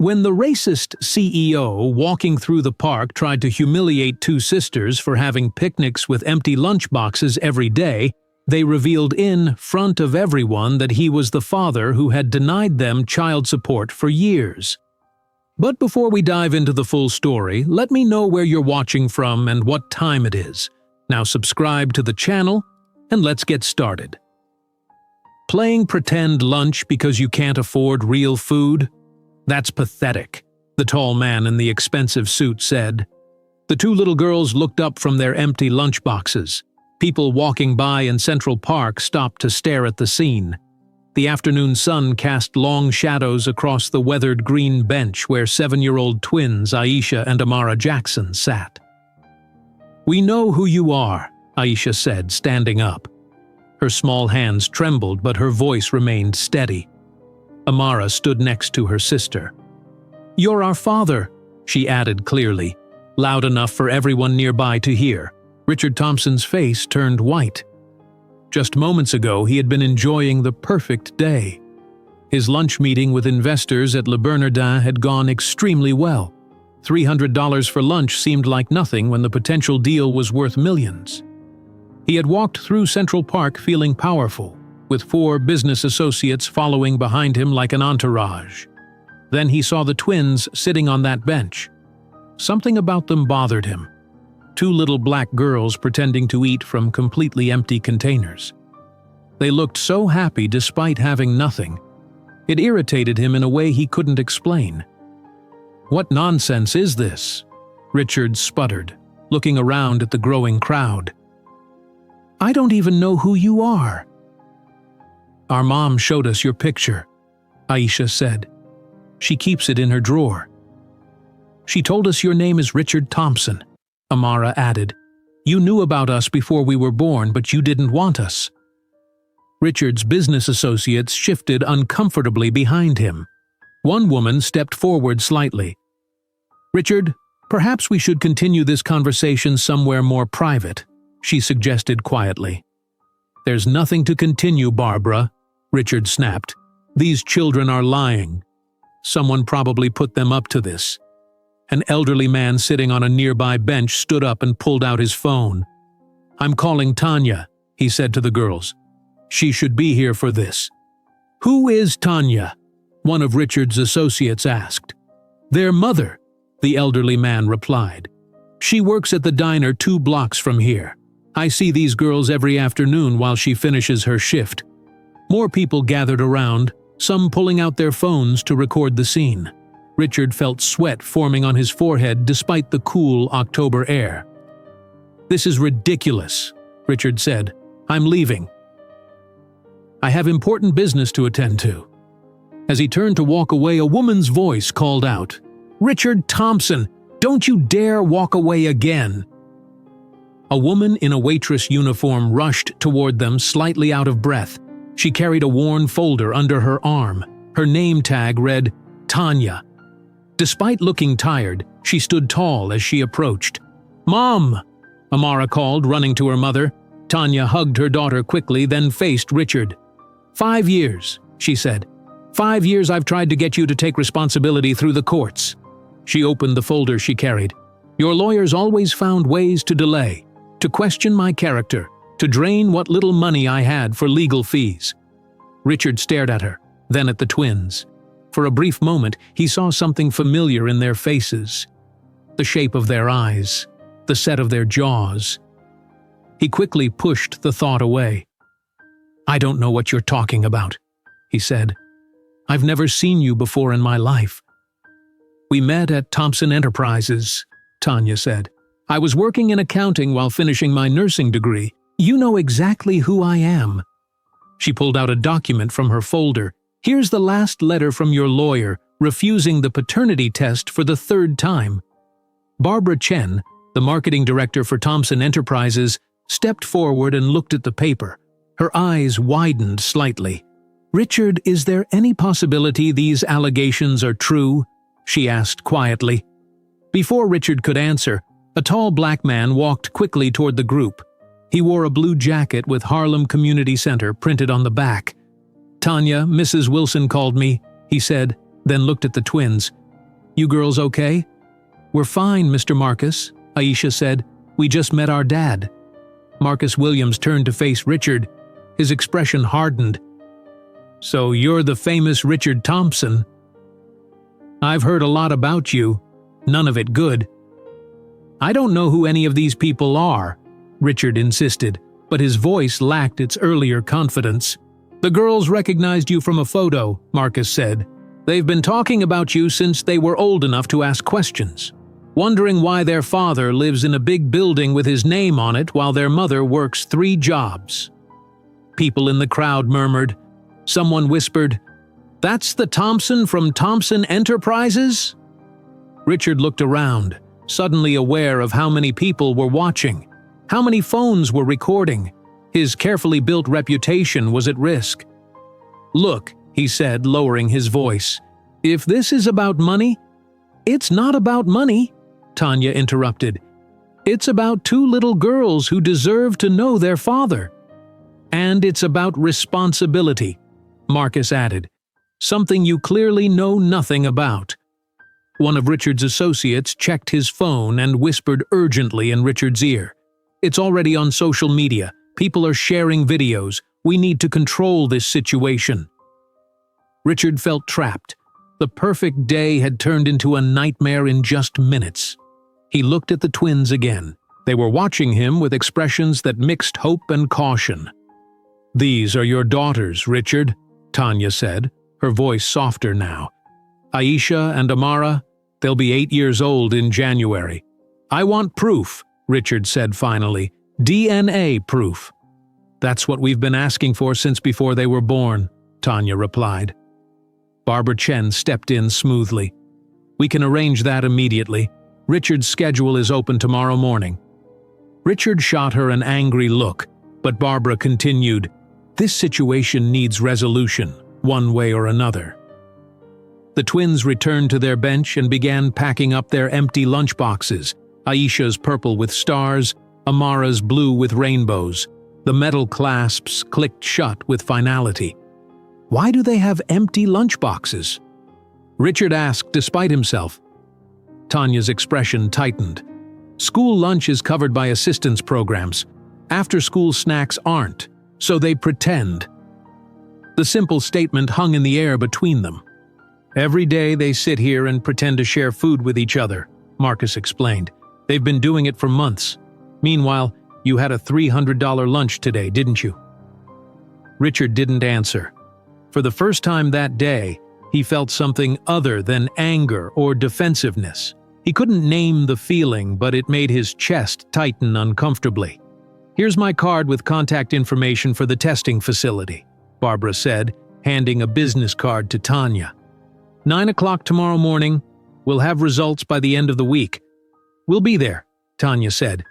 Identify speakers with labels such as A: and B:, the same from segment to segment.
A: When the racist CEO walking through the park tried to humiliate two sisters for having picnics with empty lunchboxes every day, they revealed in front of everyone that he was the father who had denied them child support for years. But before we dive into the full story, let me know where you're watching from and what time it is. Now subscribe to the channel, and let's get started. Playing pretend lunch because you can't afford real food? That's pathetic, the tall man in the expensive suit said. The two little girls looked up from their empty lunchboxes. People walking by in Central Park stopped to stare at the scene. The afternoon sun cast long shadows across the weathered green bench where 7-year-old twins Aisha and Amara Jackson sat. "We know who you are," Aisha said, standing up. Her small hands trembled, but her voice remained steady. Amara stood next to her sister. "You're our father," she added clearly, loud enough for everyone nearby to hear. Richard Thompson's face turned white. Just moments ago, he had been enjoying the perfect day. His lunch meeting with investors at Le Bernardin had gone extremely well. $300 for lunch seemed like nothing when the potential deal was worth millions. He had walked through Central Park feeling powerful, with 4 business associates following behind him like an entourage. Then he saw the twins sitting on that bench. Something about them bothered him. 2 little black girls pretending to eat from completely empty containers. They looked so happy despite having nothing. It irritated him in a way he couldn't explain. "What nonsense is this?" Richard sputtered, looking around at the growing crowd. "I don't even know who you are." "Our mom showed us your picture," Aisha said. "She keeps it in her drawer." "She told us your name is Richard Thompson," Amara added. "You knew about us before we were born, but you didn't want us." Richard's business associates shifted uncomfortably behind him. One woman stepped forward slightly. "Richard, perhaps we should continue this conversation somewhere more private," she suggested quietly. "There's nothing to continue, Barbara," Richard snapped. "These children are lying. Someone probably put them up to this." An elderly man sitting on a nearby bench stood up and pulled out his phone. "I'm calling Tanya," he said to the girls. "She should be here for this." "Who is Tanya?" one of Richard's associates asked. "Their mother," the elderly man replied. "She works at the diner 2 blocks from here. I see these girls every afternoon while she finishes her shift." More people gathered around, some pulling out their phones to record the scene. Richard felt sweat forming on his forehead despite the cool October air. "This is ridiculous," Richard said. "I'm leaving. I have important business to attend to." As he turned to walk away, a woman's voice called out, "Richard Thompson, don't you dare walk away again." A woman in a waitress uniform rushed toward them, slightly out of breath. She carried a worn folder under her arm. Her name tag read, Tanya. Despite looking tired, she stood tall as she approached. "Mom!" Amara called, running to her mother. Tanya hugged her daughter quickly, then faced Richard. "5 years," she said. "5 years I've tried to get you to take responsibility through the courts." She opened the folder she carried. "Your lawyers always found ways to delay, to question my character, to drain what little money I had for legal fees." Richard stared at her, then at the twins. For a brief moment, he saw something familiar in their faces. The shape of their eyes, the set of their jaws. He quickly pushed the thought away. "I don't know what you're talking about," he said. "I've never seen you before in my life." "We met at Thompson Enterprises," Tanya said. "I was working in accounting while finishing my nursing degree. You know exactly who I am." She pulled out a document from her folder. "Here's the last letter from your lawyer, refusing the paternity test for the 3rd time." Barbara Chen, the marketing director for Thompson Enterprises, stepped forward and looked at the paper. Her eyes widened slightly. "Richard, is there any possibility these allegations are true?" she asked quietly. Before Richard could answer, a tall black man walked quickly toward the group. He wore a blue jacket with Harlem Community Center printed on the back. "Tanya, Mrs. Wilson called me," he said, then looked at the twins. You girls okay?" "We're fine, Mr. Marcus," Aisha said. "We just met our dad." Marcus Williams turned to face Richard. His expression hardened. "So you're the famous Richard Thompson? I've heard a lot about you, none of it good." "I don't know who any of these people are," Richard insisted, but his voice lacked its earlier confidence. "The girls recognized you from a photo," Marcus said. "They've been talking about you since they were old enough to ask questions, wondering why their father lives in a big building with his name on it while their mother works 3 jobs. People in the crowd murmured. Someone whispered, "That's the Thompson from Thompson Enterprises?" Richard looked around, suddenly aware of how many people were watching, how many phones were recording. His carefully built reputation was at risk. "Look," he said, lowering his voice, "if this is about money—" "It's not about money," Tanya interrupted. "It's about 2 little girls who deserve to know their father. And it's about responsibility," Marcus added, "something you clearly know nothing about." One of Richard's associates checked his phone and whispered urgently in Richard's ear. "It's already on social media. People are sharing videos. We need to control this situation." Richard felt trapped. The perfect day had turned into a nightmare in just minutes. He looked at the twins again. They were watching him with expressions that mixed hope and caution. "These are your daughters, Richard," Tanya said, her voice softer now. "Aisha and Amara, they'll be 8 years old in January." "I want proof," Richard said finally. "DNA proof." "That's what we've been asking for since before they were born," Tanya replied. Barbara Chen stepped in smoothly. "We can arrange that immediately. Richard's schedule is open tomorrow morning." Richard shot her an angry look, but Barbara continued, "This situation needs resolution, one way or another." The twins returned to their bench and began packing up their empty lunchboxes, Aisha's purple with stars, Amara's blue with rainbows. The metal clasps clicked shut with finality. "Why do they have empty lunchboxes?" Richard asked despite himself. Tanya's expression tightened. "School lunch is covered by assistance programs. After-school snacks aren't, so they pretend." The simple statement hung in the air between them. "Every day they sit here and pretend to share food with each other," Marcus explained. "They've been doing it for months. Meanwhile, you had a $300 lunch today, didn't you?" Richard didn't answer. For the first time that day, he felt something other than anger or defensiveness. He couldn't name the feeling, but it made his chest tighten uncomfortably. "Here's my card with contact information for the testing facility," Barbara said, handing a business card to Tanya. 9 o'clock tomorrow morning. We'll have results by the end of the week." "We'll be there," Tanya said.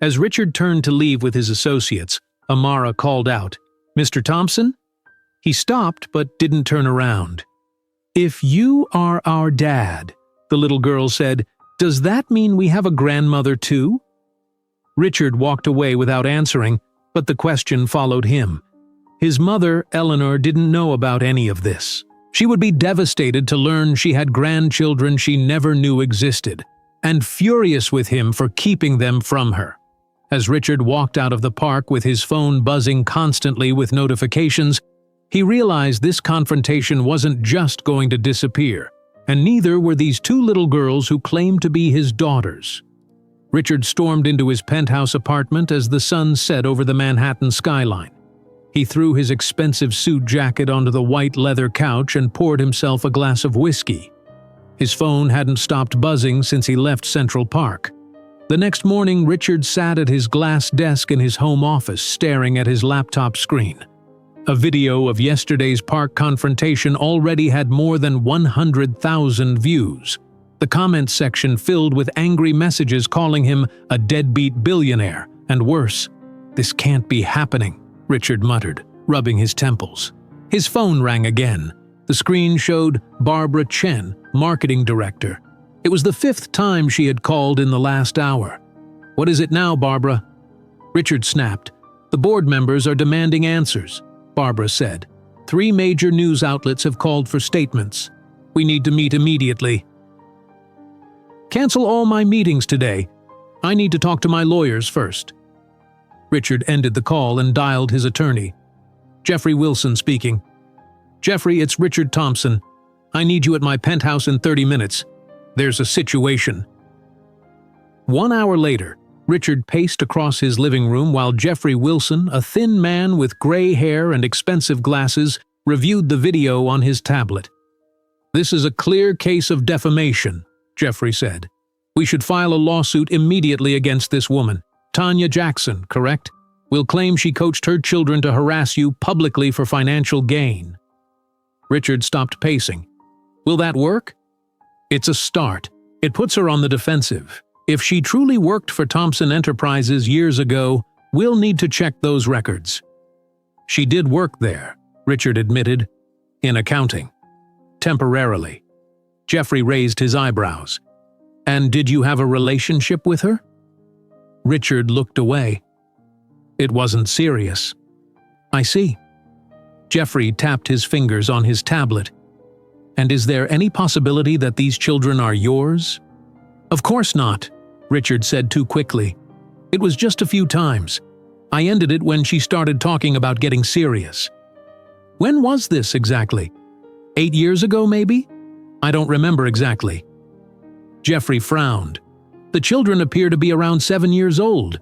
A: As Richard turned to leave with his associates, Amara called out, "Mr. Thompson?" He stopped but didn't turn around. "If you are our dad," the little girl said, "does that mean we have a grandmother too?" Richard walked away without answering, but the question followed him. His mother, Eleanor, didn't know about any of this. She would be devastated to learn she had grandchildren she never knew existed, and furious with him for keeping them from her. As Richard walked out of the park with his phone buzzing constantly with notifications, he realized this confrontation wasn't just going to disappear, and neither were these 2 little girls who claimed to be his daughters. Richard stormed into his penthouse apartment as the sun set over the Manhattan skyline. He threw his expensive suit jacket onto the white leather couch and poured himself a glass of whiskey. His phone hadn't stopped buzzing since he left Central Park. The next morning, Richard sat at his glass desk in his home office staring at his laptop screen. A video of yesterday's park confrontation already had more than 100,000 views. The comments section filled with angry messages calling him a deadbeat billionaire, and worse. "This can't be happening," Richard muttered, rubbing his temples. His phone rang again. The screen showed Barbara Chen, marketing director. It was the 5th time she had called in the last hour. "What is it now, Barbara?" Richard snapped. "The board members are demanding answers," Barbara said. "3 major news outlets have called for statements. We need to meet immediately." Cancel all my meetings today. I need to talk to my lawyers first." Richard ended the call and dialed his attorney. "Jeffrey Wilson speaking. Jeffrey, it's Richard Thompson. I need you at my penthouse in 30 minutes. There's a situation." 1 hour later, Richard paced across his living room while Jeffrey Wilson, a thin man with gray hair and expensive glasses, reviewed the video on his tablet. "This is a clear case of defamation," Jeffrey said. "We should file a lawsuit immediately against this woman. Tanya Jackson, correct? Will claim she coached her children to harass you publicly for financial gain." Richard stopped pacing. "Will that work?" "It's a start. It puts her on the defensive. If she truly worked for Thompson Enterprises years ago, we'll need to check those records." "She did work there," Richard admitted. "In accounting. Temporarily." Jeffrey raised his eyebrows. "And did you have a relationship with her?" Richard looked away. "It wasn't serious." "I see." Jeffrey tapped his fingers on his tablet. "And is there any possibility that these children are yours?" "Of course not," Richard said too quickly. "It was just a few times. I ended it when she started talking about getting serious." "When was this exactly? 8 years ago, maybe?" "I don't remember exactly." Jeffrey frowned. "The children appear to be around 7 years old."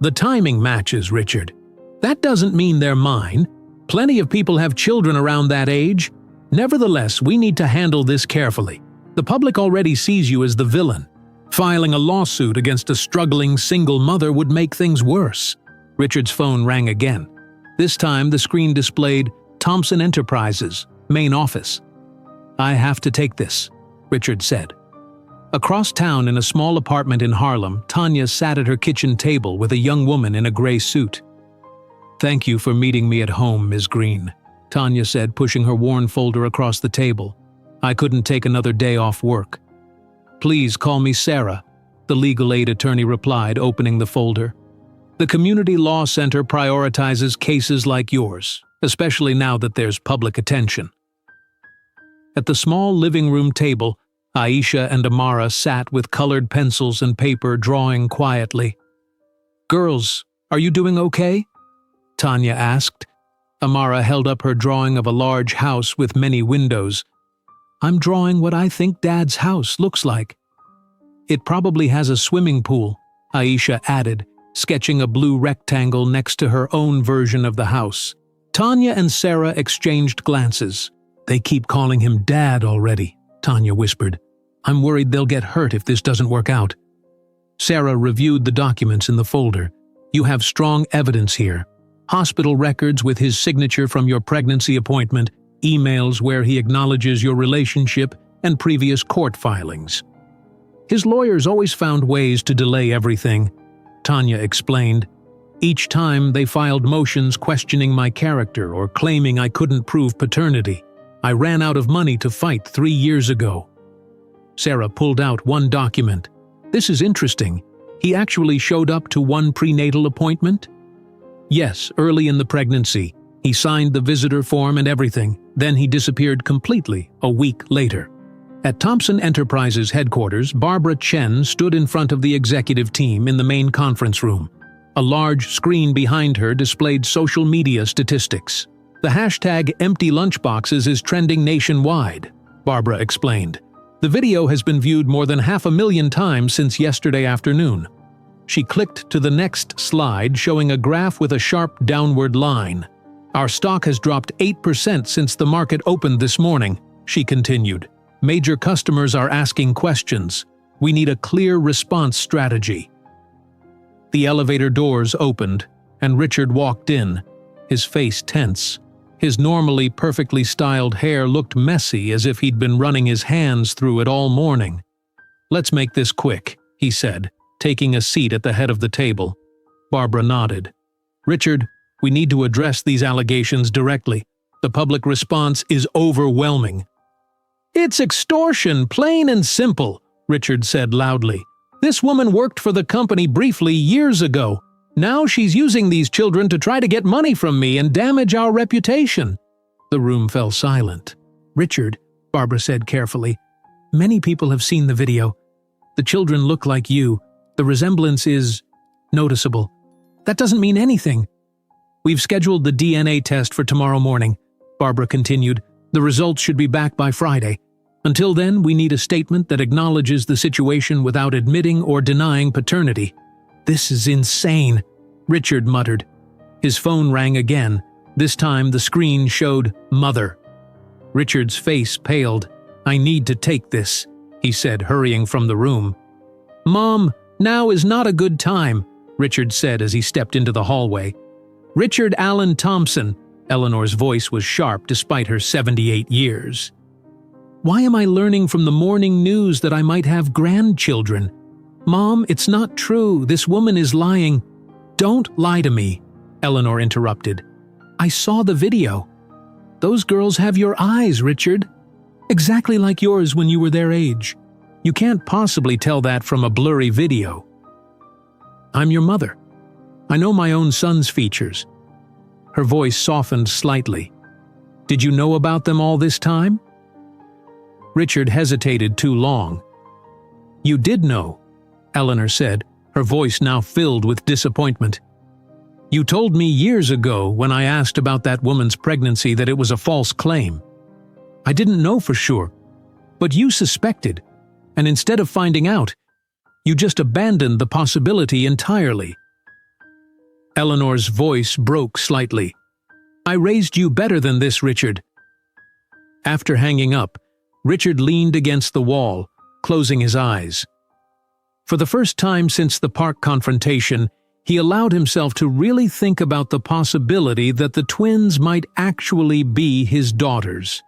A: "The timing matches, Richard. That doesn't mean they're mine. Plenty of people have children around that age. Nevertheless, we need to handle this carefully. The public already sees you as the villain. Filing a lawsuit against a struggling single mother would make things worse." Richard's phone rang again. This time the screen displayed Thompson Enterprises, main office. "I have to take this," Richard said. Across town in a small apartment in Harlem, Tanya sat at her kitchen table with a young woman in a gray suit. "Thank you for meeting me at home, Ms. Green," Tanya said, pushing her worn folder across the table. "I couldn't take another day off work." "Please call me Sarah," the legal aid attorney replied, opening the folder. "The Community Law Center prioritizes cases like yours, especially now that there's public attention." At the small living room table, Aisha and Amara sat with colored pencils and paper, drawing quietly. "Girls, are you doing okay?" Tanya asked. Amara held up her drawing of a large house with many windows. "I'm drawing what I think Dad's house looks like." "It probably has a swimming pool," Aisha added, sketching a blue rectangle next to her own version of the house. Tanya and Sarah exchanged glances. "They keep calling him Dad already," Tanya whispered. "I'm worried they'll get hurt if this doesn't work out." Sarah reviewed the documents in the folder. "You have strong evidence here. Hospital records with his signature from your pregnancy appointment, emails where he acknowledges your relationship, and previous court filings." "His lawyers always found ways to delay everything," Tanya explained. "Each time they filed motions questioning my character or claiming I couldn't prove paternity. I ran out of money to fight 3 years ago." Sarah pulled out one document. "This is interesting. He actually showed up to one prenatal appointment?" "Yes, early in the pregnancy. He signed the visitor form and everything. Then he disappeared completely a week later." At Thompson Enterprises headquarters, Barbara Chen stood in front of the executive team in the main conference room. A large screen behind her displayed social media statistics. "The hashtag empty lunchboxes is trending nationwide," Barbara explained. "The video has been viewed more than 500,000 times since yesterday afternoon." She clicked to the next slide, showing a graph with a sharp downward line. "Our stock has dropped 8% since the market opened this morning," she continued. "Major customers are asking questions. We need a clear response strategy." The elevator doors opened, and Richard walked in, his face tense. His normally perfectly styled hair looked messy, as if he'd been running his hands through it all morning. "Let's make this quick," he said, taking a seat at the head of the table. Barbara nodded. "Richard, we need to address these allegations directly. The public response is overwhelming." "It's extortion, plain and simple," Richard said loudly. "This woman worked for the company briefly years ago. Now she's using these children to try to get money from me and damage our reputation." The room fell silent. "Richard," Barbara said carefully, "many people have seen the video. The children look like you. The resemblance is noticeable. That doesn't mean anything. We've scheduled the DNA test for tomorrow morning, Barbara continued. The results should be back by Friday. Until then, we need a statement that acknowledges the situation without admitting or denying paternity. This is insane, Richard muttered. His phone rang again. This time the screen showed Mother. Richard's face paled. I need to take this, he said, hurrying from the room. Mom, now is not a good time, Richard said as he stepped into the hallway. Richard Allen Thompson. Eleanor's voice was sharp despite her 78 years. Why am I learning from the morning news that I might have grandchildren? Mom, it's not true. This woman is lying. Don't lie to me, Eleanor interrupted. I saw the video. Those girls have your eyes, Richard. Exactly like yours when you were their age. You can't possibly tell that from a blurry video. I'm your mother. I know my own son's features. Her voice softened slightly. Did you know about them all this time? Richard hesitated too long. You did know, Eleanor said, her voice now filled with disappointment. You told me years ago when I asked about that woman's pregnancy that it was a false claim. I didn't know for sure, but you suspected, and instead of finding out, you just abandoned the possibility entirely. Eleanor's voice broke slightly. I raised you better than this, Richard. After hanging up, Richard leaned against the wall, closing his eyes. For the first time since the park confrontation, he allowed himself to really think about the possibility that the twins might actually be his daughters.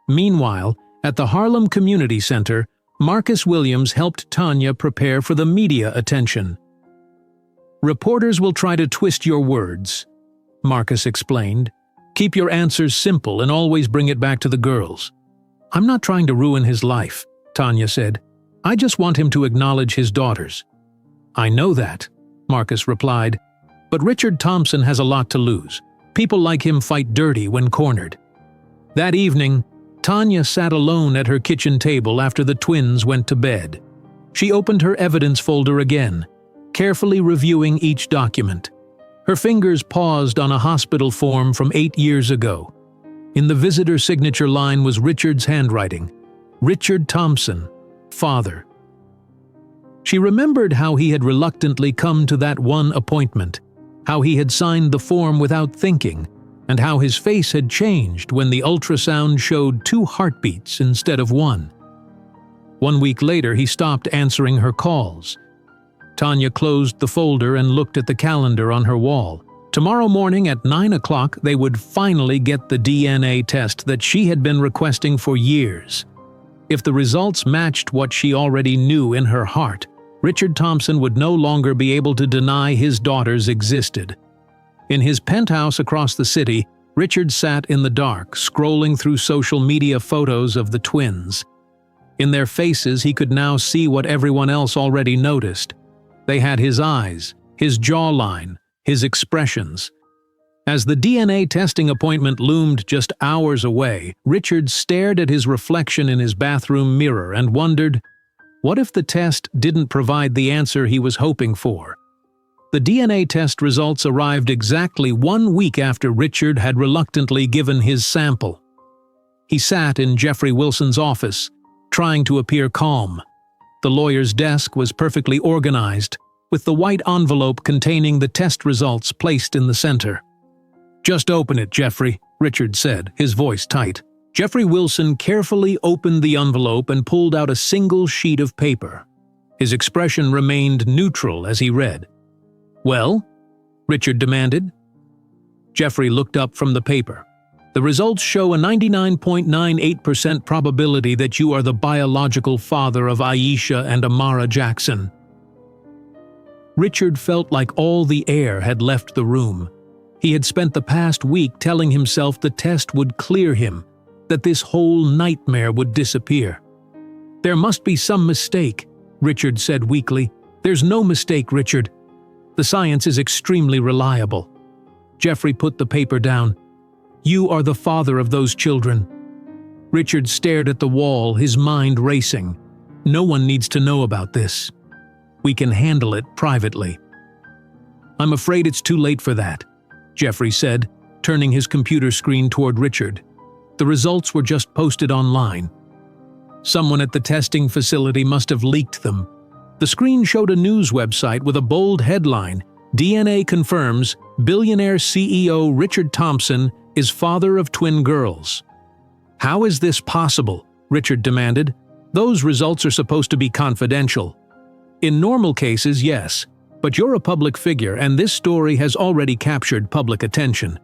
A: Meanwhile, at the Harlem Community Center, Marcus Williams helped Tanya prepare for the media attention. Reporters will try to twist your words, Marcus explained. Keep your answers simple and always bring it back to the girls. I'm not trying to ruin his life, Tanya said. I just want him to acknowledge his daughters. I know that, Marcus replied, but Richard Thompson has a lot to lose. People like him fight dirty when cornered. That evening, Tanya sat alone at her kitchen table after the twins went to bed. She opened her evidence folder again, carefully reviewing each document. Her fingers paused on a hospital form from 8 years ago. In the visitor signature line was Richard's handwriting. Richard Thompson, father. She remembered how he had reluctantly come to that one appointment, how he had signed the form without thinking, and how his face had changed when the ultrasound showed 2 heartbeats instead of 1. 1 week later, he stopped answering her calls. Tanya closed the folder and looked at the calendar on her wall. Tomorrow morning at 9 o'clock, they would finally get the DNA test that she had been requesting for years. If the results matched what she already knew in her heart, Richard Thompson would no longer be able to deny his daughters existed. In his penthouse across the city, Richard sat in the dark, scrolling through social media photos of the twins. In their faces, he could now see what everyone else already noticed. They had his eyes, his jawline, his expressions. As the DNA testing appointment loomed just hours away, Richard stared at his reflection in his bathroom mirror and wondered, what if the test didn't provide the answer he was hoping for? The DNA test results arrived exactly 1 week after Richard had reluctantly given his sample. He sat in Jeffrey Wilson's office, trying to appear calm. The lawyer's desk was perfectly organized, with the white envelope containing the test results placed in the center. Just open it, Jeffrey, Richard said, his voice tight. Jeffrey Wilson carefully opened the envelope and pulled out a single sheet of paper. His expression remained neutral as he read. Well? Richard demanded. Jeffrey looked up from the paper. The results show a 99.98% probability that you are the biological father of Aisha and Amara Jackson. Richard felt like all the air had left the room. He had spent the past week telling himself the test would clear him, that this whole nightmare would disappear. There must be some mistake, Richard said weakly. There's no mistake, Richard. The science is extremely reliable. Jeffrey put the paper down. You are the father of those children. Richard stared at the wall, his mind racing. No one needs to know about this. We can handle it privately." "I'm afraid it's too late for that," Jeffrey said, turning his computer screen toward Richard. "The results were just posted online. Someone at the testing facility must have leaked them." The screen showed a news website with a bold headline, "DNA confirms billionaire CEO Richard Thompson is father of twin girls." "How is this possible?" Richard demanded. "Those results are supposed to be confidential." "In normal cases, yes, but you're a public figure and this story has already captured public attention."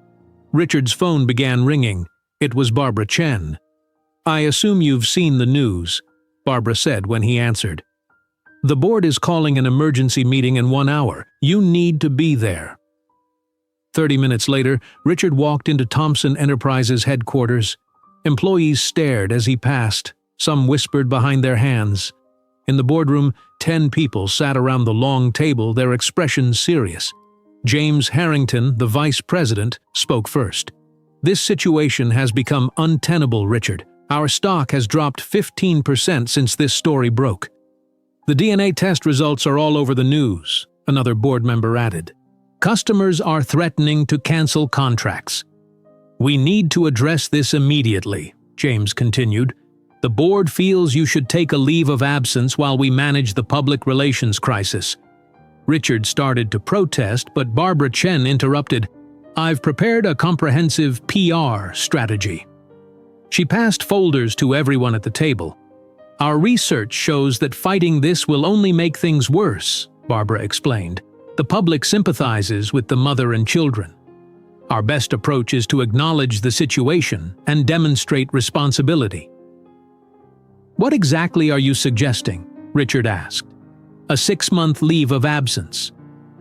A: Richard's phone began ringing. It was Barbara Chen. "I assume you've seen the news," Barbara said when he answered. "The board is calling an emergency meeting in 1 hour. You need to be there." 30 minutes later, Richard walked into Thompson Enterprises headquarters. Employees stared as he passed. Some whispered behind their hands. In the boardroom, 10 people sat around the long table, their expressions serious. James Harrington, the vice president, spoke first. "This situation has become untenable, Richard. Our stock has dropped 15% since this story broke." "The DNA test results are all over the news," another board member added. "Customers are threatening to cancel contracts." "We need to address this immediately," James continued. "The board feels you should take a leave of absence while we manage the public relations crisis." Richard started to protest, but Barbara Chen interrupted. "I've prepared a comprehensive PR strategy." She passed folders to everyone at the table. "Our research shows that fighting this will only make things worse," Barbara explained. "The public sympathizes with the mother and children. Our best approach is to acknowledge the situation and demonstrate responsibility." "What exactly are you suggesting?" Richard asked. "A 6-month leave of absence.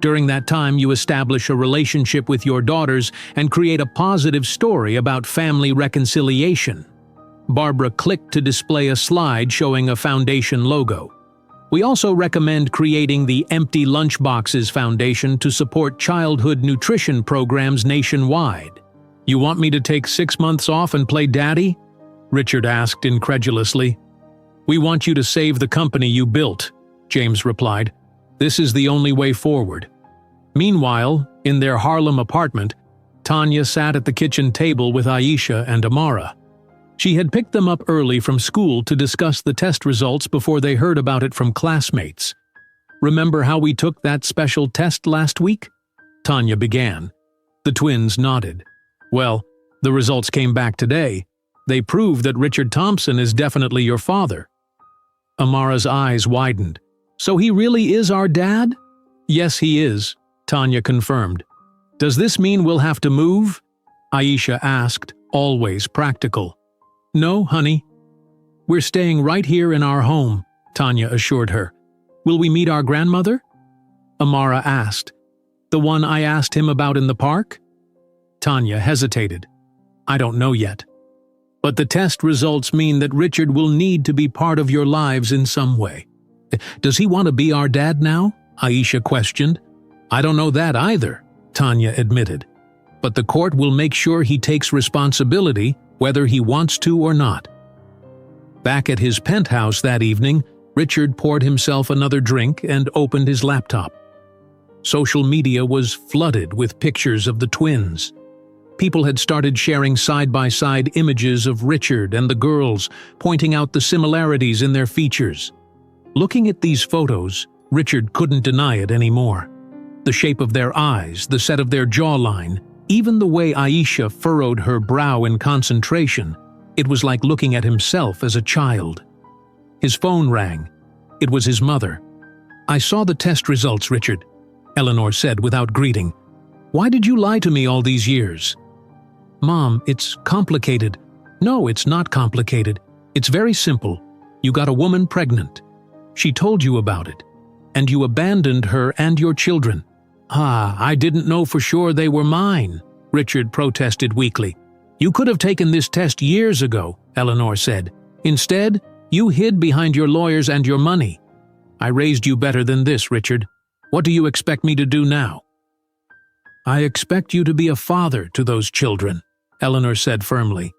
A: During that time you establish a relationship with your daughters and create a positive story about family reconciliation." Barbara clicked to display a slide showing a foundation logo. "We also recommend creating the Empty Lunchboxes Foundation to support childhood nutrition programs nationwide." "You want me to take 6 months off and play daddy?" Richard asked incredulously. "We want you to save the company you built," James replied. "This is the only way forward." Meanwhile, in their Harlem apartment, Tanya sat at the kitchen table with Aisha and Amara. She had picked them up early from school to discuss the test results before they heard about it from classmates. "Remember how we took that special test last week?" Tanya began. The twins nodded. "Well, the results came back today. They prove that Richard Thompson is definitely your father." Amara's eyes widened. "So he really is our dad?" "Yes, he is," Tanya confirmed. "Does this mean we'll have to move?" Aisha asked, always practical. "No, honey. We're staying right here in our home," Tanya assured her. "Will we meet our grandmother?" Amara asked. "The one I asked him about in the park?" Tanya hesitated. "I don't know yet. But the test results mean that Richard will need to be part of your lives in some way." "Does he want to be our dad now?" Aisha questioned. "I don't know that either," Tanya admitted. "But the court will make sure he takes responsibility, whether he wants to or not." Back at his penthouse that evening, Richard poured himself another drink and opened his laptop. Social media was flooded with pictures of the twins. People had started sharing side-by-side images of Richard and the girls, pointing out the similarities in their features. Looking at these photos, Richard couldn't deny it anymore. The shape of their eyes, the set of their jawline, even the way Aisha furrowed her brow in concentration, it was like looking at himself as a child. His phone rang. It was his mother. "I saw the test results, Richard," Eleanor said without greeting. "Why did you lie to me all these years?" "Mom, it's complicated." "No, it's not complicated. It's very simple. You got a woman pregnant. She told you about it. And you abandoned her and your children." "Ah, I didn't know for sure they were mine," Richard protested weakly. "You could have taken this test years ago," Eleanor said. "Instead, you hid behind your lawyers and your money. I raised you better than this, Richard. What do you expect me to do now?" "I expect you to be a father to those children," Eleanor said firmly.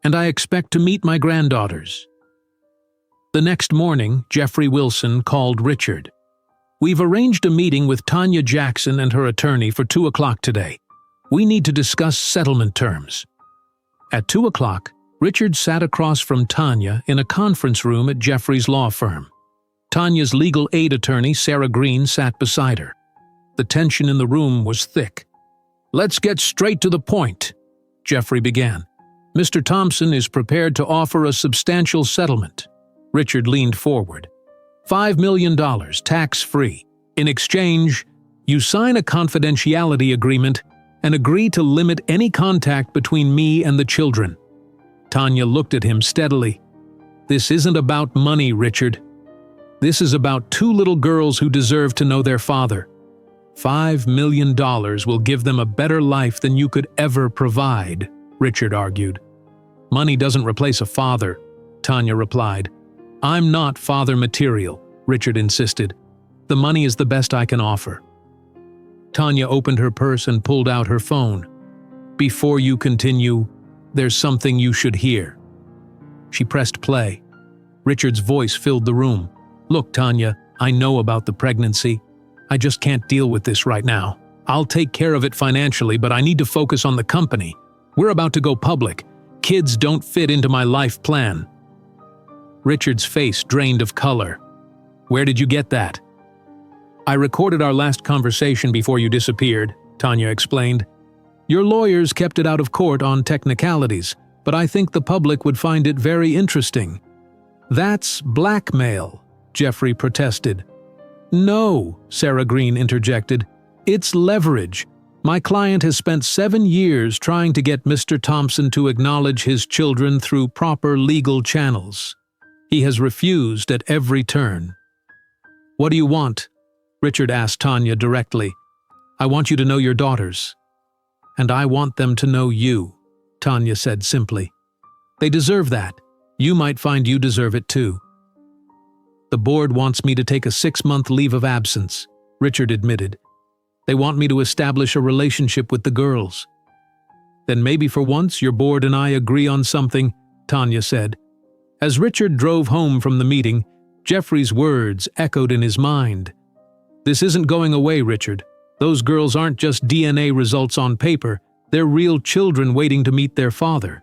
A: "And I expect to meet my granddaughters." The next morning, Jeffrey Wilson called Richard. "We've arranged a meeting with Tanya Jackson and her attorney for 2 o'clock today. We need to discuss settlement terms." At 2 o'clock, Richard sat across from Tanya in a conference room at Jeffrey's law firm. Tanya's legal aid attorney, Sarah Green, sat beside her. The tension in the room was thick. "Let's get straight to the point," Jeffrey began. "Mr. Thompson is prepared to offer a substantial settlement." Richard leaned forward. $5 million, tax-free. In exchange, you sign a confidentiality agreement and agree to limit any contact between me and the children. Tanya looked at him steadily. "This isn't about money, Richard. This is about 2 little girls who deserve to know their father. $5 million will give them a better life than you could ever provide," Richard argued. "Money doesn't replace a father," Tanya replied. "I'm not father material," Richard insisted. "The money is the best I can offer." Tanya opened her purse and pulled out her phone. "Before you continue, there's something you should hear." She pressed play. Richard's voice filled the room. "Look, Tanya, I know about the pregnancy. I just can't deal with this right now. I'll take care of it financially, but I need to focus on the company. We're about to go public. Kids don't fit into my life plan." Richard's face drained of color. "Where did you get that?" "I recorded our last conversation before you disappeared," Tanya explained. "Your lawyers kept it out of court on technicalities, but I think the public would find it very interesting." "That's blackmail," Jeffrey protested. "No," Sarah Green interjected. "It's leverage. My client has spent 7 years trying to get Mr. Thompson to acknowledge his children through proper legal channels. He has refused at every turn." "What do you want?" Richard asked Tanya directly. "I want you to know your daughters." "And I want them to know you," Tanya said simply. "They deserve that. You might find you deserve it too." "The board wants me to take a 6-month leave of absence," Richard admitted. "They want me to establish a relationship with the girls." "Then maybe for once your board and I agree on something," Tanya said. As Richard drove home from the meeting, Jeffrey's words echoed in his mind. "This isn't going away, Richard. Those girls aren't just DNA results on paper, they're real children waiting to meet their father."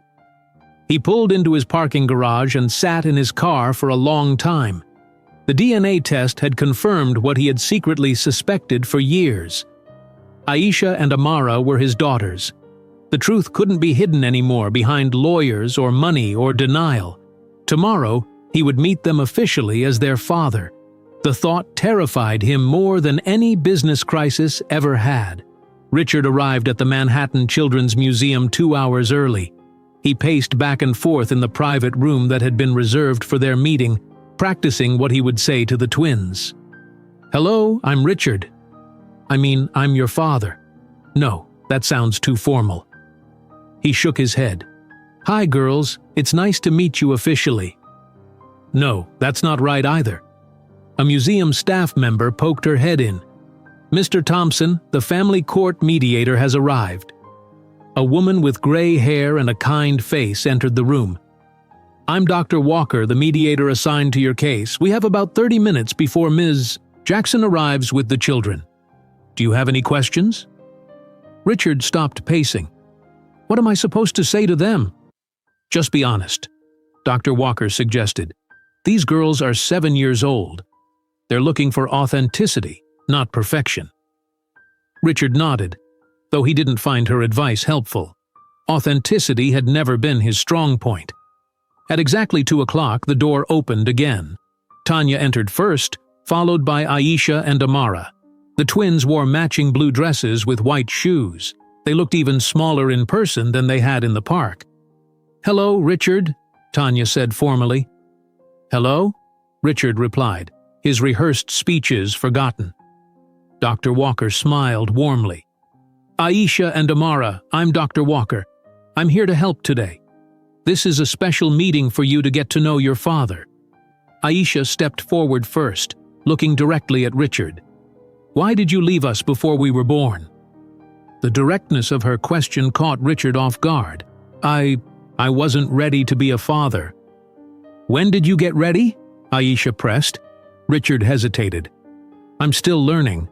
A: He pulled into his parking garage and sat in his car for a long time. The DNA test had confirmed what he had secretly suspected for years. Aisha and Amara were his daughters. The truth couldn't be hidden anymore behind lawyers or money or denial. Tomorrow, he would meet them officially as their father. The thought terrified him more than any business crisis ever had. Richard arrived at the Manhattan Children's Museum 2 hours early. He paced back and forth in the private room that had been reserved for their meeting, practicing what he would say to the twins. "Hello, I'm Richard. I'm your father." "No, that sounds too formal." He shook his head. "Hi, girls. It's nice to meet you officially." "No, that's not right either." A museum staff member poked her head in. "Mr. Thompson, the family court mediator has arrived." A woman with gray hair and a kind face entered the room. "I'm Dr. Walker, the mediator assigned to your case. We have about 30 minutes before Ms. Jackson arrives with the children. Do you have any questions?" Richard stopped pacing. "What am I supposed to say to them?" "Just be honest," Dr. Walker suggested. "These girls are 7 years old. They're looking for authenticity, not perfection." Richard nodded, though he didn't find her advice helpful. Authenticity had never been his strong point. At exactly 2 o'clock, the door opened again. Tanya entered first, followed by Aisha and Amara. The twins wore matching blue dresses with white shoes. They looked even smaller in person than they had in the park. "Hello, Richard," Tanya said formally. "Hello?" Richard replied, his rehearsed speeches forgotten. Dr. Walker smiled warmly. "Aisha and Amara, I'm Dr. Walker. I'm here to help today. This is a special meeting for you to get to know your father." Aisha stepped forward first, looking directly at Richard. "Why did you leave us before we were born?" The directness of her question caught Richard off guard. I wasn't ready to be a father." "When did you get ready?" Aisha pressed. Richard hesitated. I'm still learning.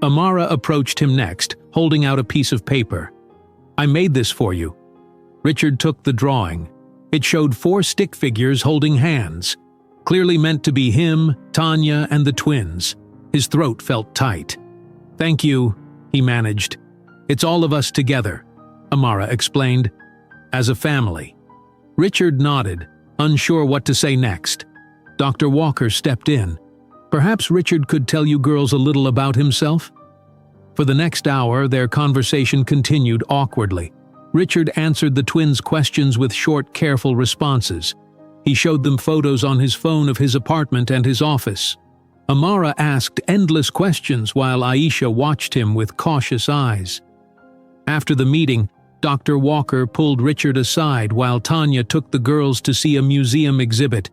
A: Amara approached him next, holding out a piece of paper. I made this for you. Richard took the drawing. It showed 4 stick figures holding hands, clearly meant to be him, Tanya, and the twins. His throat felt tight. Thank you, he managed. It's all of us together, Amara explained. As a family. Richard nodded, unsure what to say next. Dr. Walker stepped in. Perhaps Richard could tell you girls a little about himself? For the next hour, their conversation continued awkwardly. Richard answered the twins' questions with short, careful responses. He showed them photos on his phone of his apartment and his office. Amara asked endless questions while Aisha watched him with cautious eyes. After the meeting, Dr. Walker pulled Richard aside while Tanya took the girls to see a museum exhibit.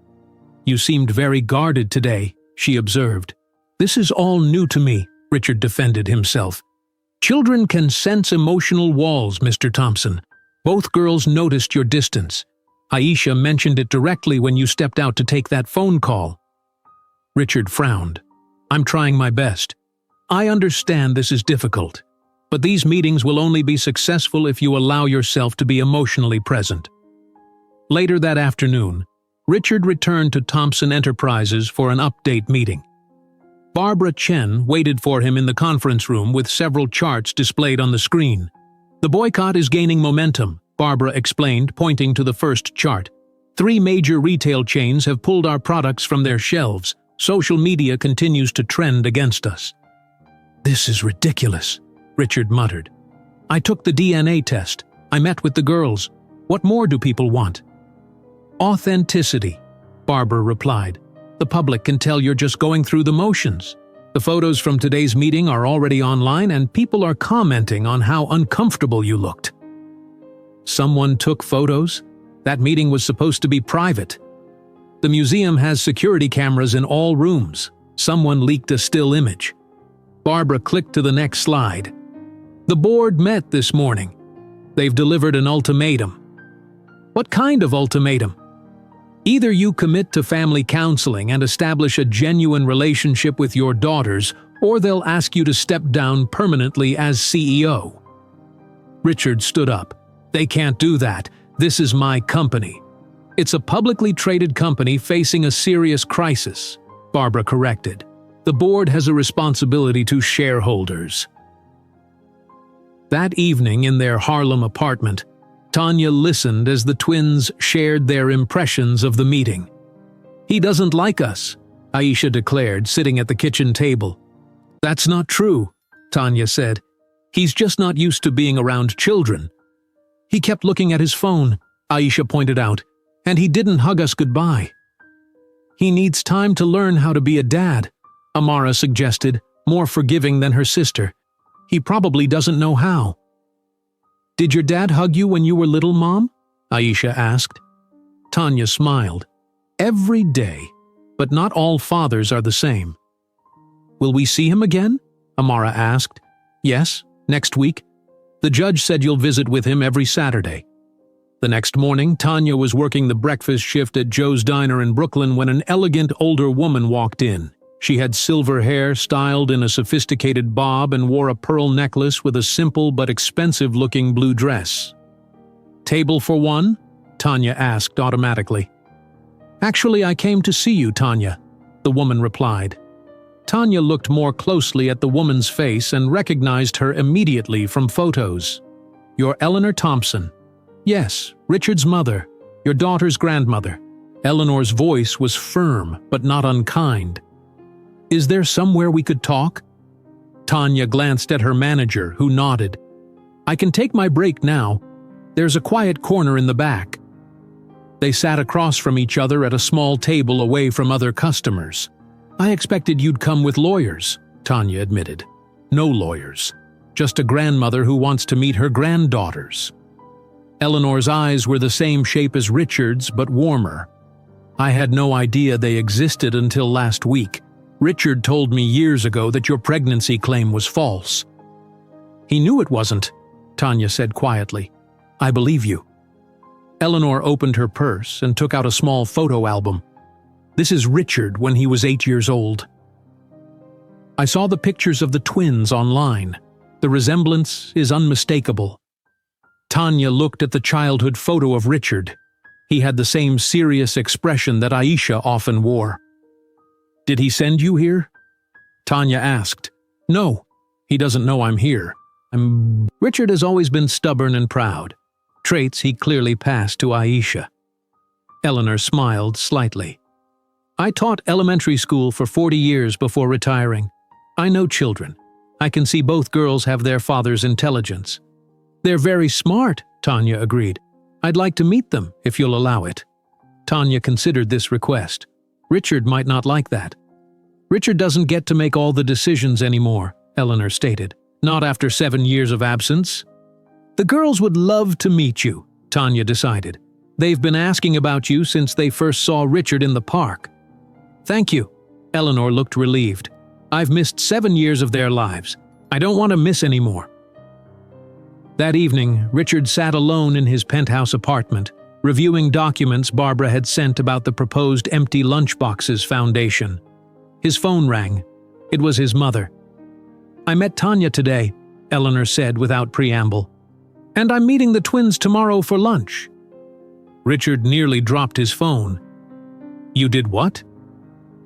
A: You seemed very guarded today, she observed. This is all new to me, Richard defended himself. Children can sense emotional walls, Mr. Thompson. Both girls noticed your distance. Aisha mentioned it directly when you stepped out to take that phone call. Richard frowned. I'm trying my best. I understand this is difficult, but these meetings will only be successful if you allow yourself to be emotionally present. Later that afternoon, Richard returned to Thompson Enterprises for an update meeting. Barbara Chen waited for him in the conference room with several charts displayed on the screen. The boycott is gaining momentum, Barbara explained, pointing to the first chart. 3 major retail chains have pulled our products from their shelves. Social media continues to trend against us. This is ridiculous, Richard muttered. I took the DNA test. I met with the girls. What more do people want? Authenticity, Barbara replied. The public can tell you're just going through the motions. The photos from today's meeting are already online and people are commenting on how uncomfortable you looked. Someone took photos? That meeting was supposed to be private. The museum has security cameras in all rooms. Someone leaked a still image. Barbara clicked to the next slide. The board met this morning. They've delivered an ultimatum. What kind of ultimatum? Either you commit to family counseling and establish a genuine relationship with your daughters, or they'll ask you to step down permanently as CEO. Richard stood up. They can't do that. This is my company. It's a publicly traded company facing a serious crisis, Barbara corrected. The board has a responsibility to shareholders. That evening in their Harlem apartment, Tanya listened as the twins shared their impressions of the meeting. He doesn't like us, Aisha declared, sitting at the kitchen table. That's not true, Tanya said. He's just not used to being around children. He kept looking at his phone, Aisha pointed out, and he didn't hug us goodbye. He needs time to learn how to be a dad, Amara suggested, more forgiving than her sister. He probably doesn't know how. Did your dad hug you when you were little, Mom? Aisha asked. Tanya smiled. Every day, but not all fathers are the same. Will we see him again? Amara asked. Yes, next week. The judge said you'll visit with him every Saturday. The next morning, Tanya was working the breakfast shift at Joe's Diner in Brooklyn when an elegant older woman walked in. She had silver hair styled in a sophisticated bob and wore a pearl necklace with a simple but expensive-looking blue dress. Table for one? Tanya asked automatically. Actually, I came to see you, Tanya, the woman replied. Tanya looked more closely at the woman's face and recognized her immediately from photos. You're Eleanor Thompson. Yes, Richard's mother, your daughter's grandmother. Eleanor's voice was firm but not unkind. Is there somewhere we could talk? Tanya glanced at her manager, who nodded. I can take my break now. There's a quiet corner in the back. They sat across from each other at a small table away from other customers. I expected you'd come with lawyers, Tanya admitted. No lawyers. Just a grandmother who wants to meet her granddaughters. Eleanor's eyes were the same shape as Richard's, but warmer. I had no idea they existed until last week. Richard told me years ago that your pregnancy claim was false. He knew it wasn't, Tanya said quietly. I believe you. Eleanor opened her purse and took out a small photo album. This is Richard when he was 8 years old. I saw the pictures of the twins online. The resemblance is unmistakable. Tanya looked at the childhood photo of Richard. He had the same serious expression that Aisha often wore. "Did he send you here?" Tanya asked. "No, he doesn't know I'm here. Richard has always been stubborn and proud, traits he clearly passed to Aisha." Eleanor smiled slightly. "I taught elementary school for 40 years before retiring. I know children. I can see both girls have their father's intelligence." "They're very smart," Tanya agreed. "I'd like to meet them, if you'll allow it." Tanya considered this request. Richard might not like that. "Richard doesn't get to make all the decisions anymore," Eleanor stated. "Not after 7 years of absence." "The girls would love to meet you," Tanya decided. "They've been asking about you since they first saw Richard in the park." "Thank you." Eleanor looked relieved. "I've missed 7 years of their lives. I don't want to miss any more." That evening, Richard sat alone in his penthouse apartment, reviewing documents Barbara had sent about the proposed Empty Lunchboxes Foundation. His phone rang. It was his mother. "I met Tanya today," Eleanor said without preamble. "And I'm meeting the twins tomorrow for lunch." Richard nearly dropped his phone. "You did what?"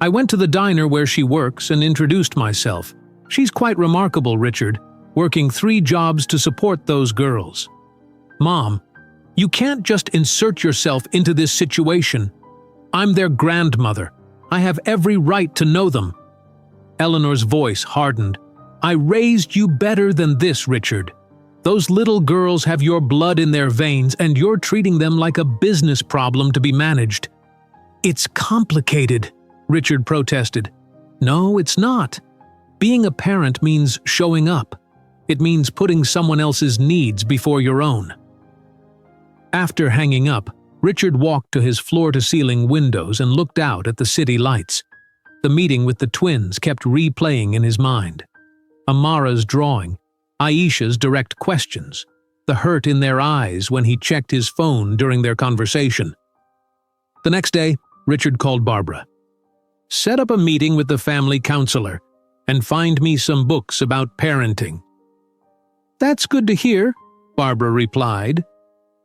A: "I went to the diner where she works and introduced myself. She's quite remarkable, Richard, working 3 jobs to support those girls." "Mom, you can't just insert yourself into this situation. I'm their grandmother. I have every right to know them." Eleanor's voice hardened. "I raised you better than this, Richard. Those little girls have your blood in their veins, and you're treating them like a business problem to be managed." "It's complicated," Richard protested. "No, it's not. Being a parent means showing up. It means putting someone else's needs before your own." After hanging up, Richard walked to his floor-to-ceiling windows and looked out at the city lights. The meeting with the twins kept replaying in his mind. Amara's drawing, Aisha's direct questions, the hurt in their eyes when he checked his phone during their conversation. The next day, Richard called Barbara. "Set up a meeting with the family counselor and find me some books about parenting." "That's good to hear," Barbara replied.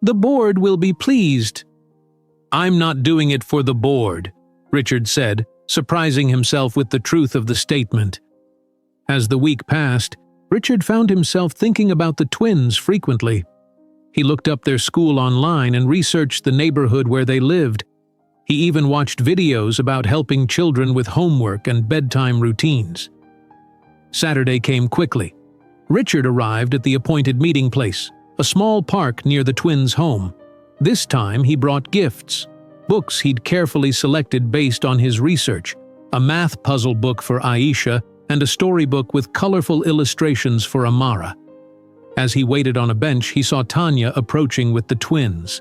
A: "The board will be pleased." "I'm not doing it for the board," Richard said, surprising himself with the truth of the statement. As the week passed, Richard found himself thinking about the twins frequently. He looked up their school online and researched the neighborhood where they lived. He even watched videos about helping children with homework and bedtime routines. Saturday came quickly. Richard arrived at the appointed meeting place, a small park near the twins' home. This time he brought gifts, books he'd carefully selected based on his research, a math puzzle book for Aisha, and a storybook with colorful illustrations for Amara. As he waited on a bench, he saw Tanya approaching with the twins.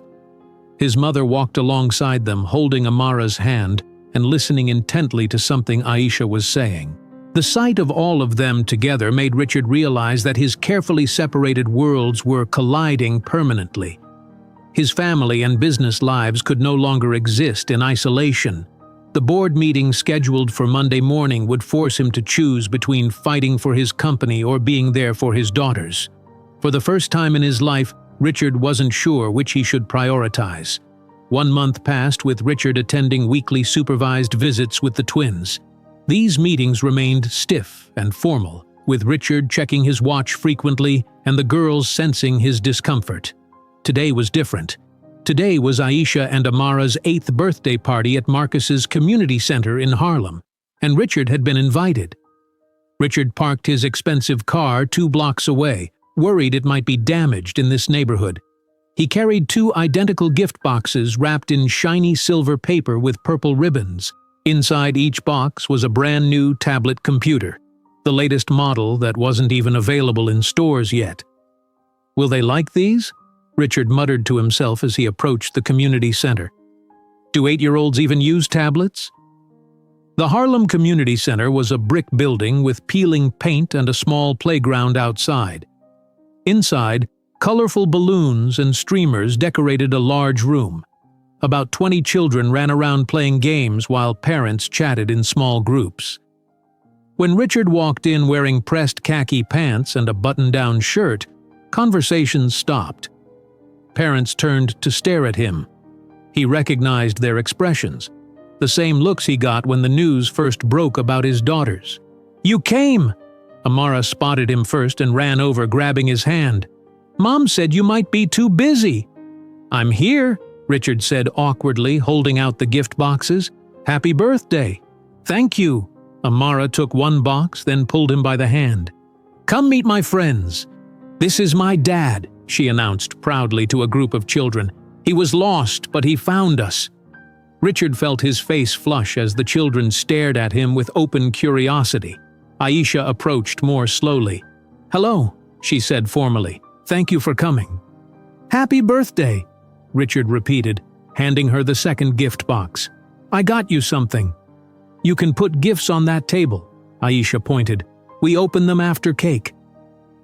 A: His mother walked alongside them, holding Amara's hand and listening intently to something Aisha was saying. The sight of all of them together made Richard realize that his carefully separated worlds were colliding permanently. His family and business lives could no longer exist in isolation. The board meeting scheduled for Monday morning would force him to choose between fighting for his company or being there for his daughters. For the first time in his life, Richard wasn't sure which he should prioritize. 1 month passed with Richard attending weekly supervised visits with the twins. These meetings remained stiff and formal, with Richard checking his watch frequently and the girls sensing his discomfort. Today was different. Today was Aisha and Amara's 8th birthday party at Marcus's community center in Harlem, and Richard had been invited. Richard parked his expensive car 2 blocks away, worried it might be damaged in this neighborhood. He carried 2 identical gift boxes wrapped in shiny silver paper with purple ribbons. Inside each box was a brand new tablet computer, the latest model that wasn't even available in stores yet. "Will they like these?" Richard muttered to himself as he approached the community center. "Do 8-year-olds even use tablets?" The Harlem Community Center was a brick building with peeling paint and a small playground outside. Inside, colorful balloons and streamers decorated a large room. About 20 children ran around playing games while parents chatted in small groups. When Richard walked in wearing pressed khaki pants and a button-down shirt, conversations stopped. Parents turned to stare at him. He recognized their expressions, the same looks he got when the news first broke about his daughters. "You came!" Amara spotted him first and ran over, grabbing his hand. "Mom said you might be too busy." "I'm here," Richard said awkwardly, holding out the gift boxes. "Happy birthday." "Thank you." Amara took one box, then pulled him by the hand. "Come meet my friends. This is my dad," she announced proudly to a group of children. "He was lost, but he found us." Richard felt his face flush as the children stared at him with open curiosity. Aisha approached more slowly. "Hello," she said formally. "Thank you for coming." "Happy birthday," Richard repeated, handing her the second gift box. "I got you something." "You can put gifts on that table," Aisha pointed. "We open them after cake."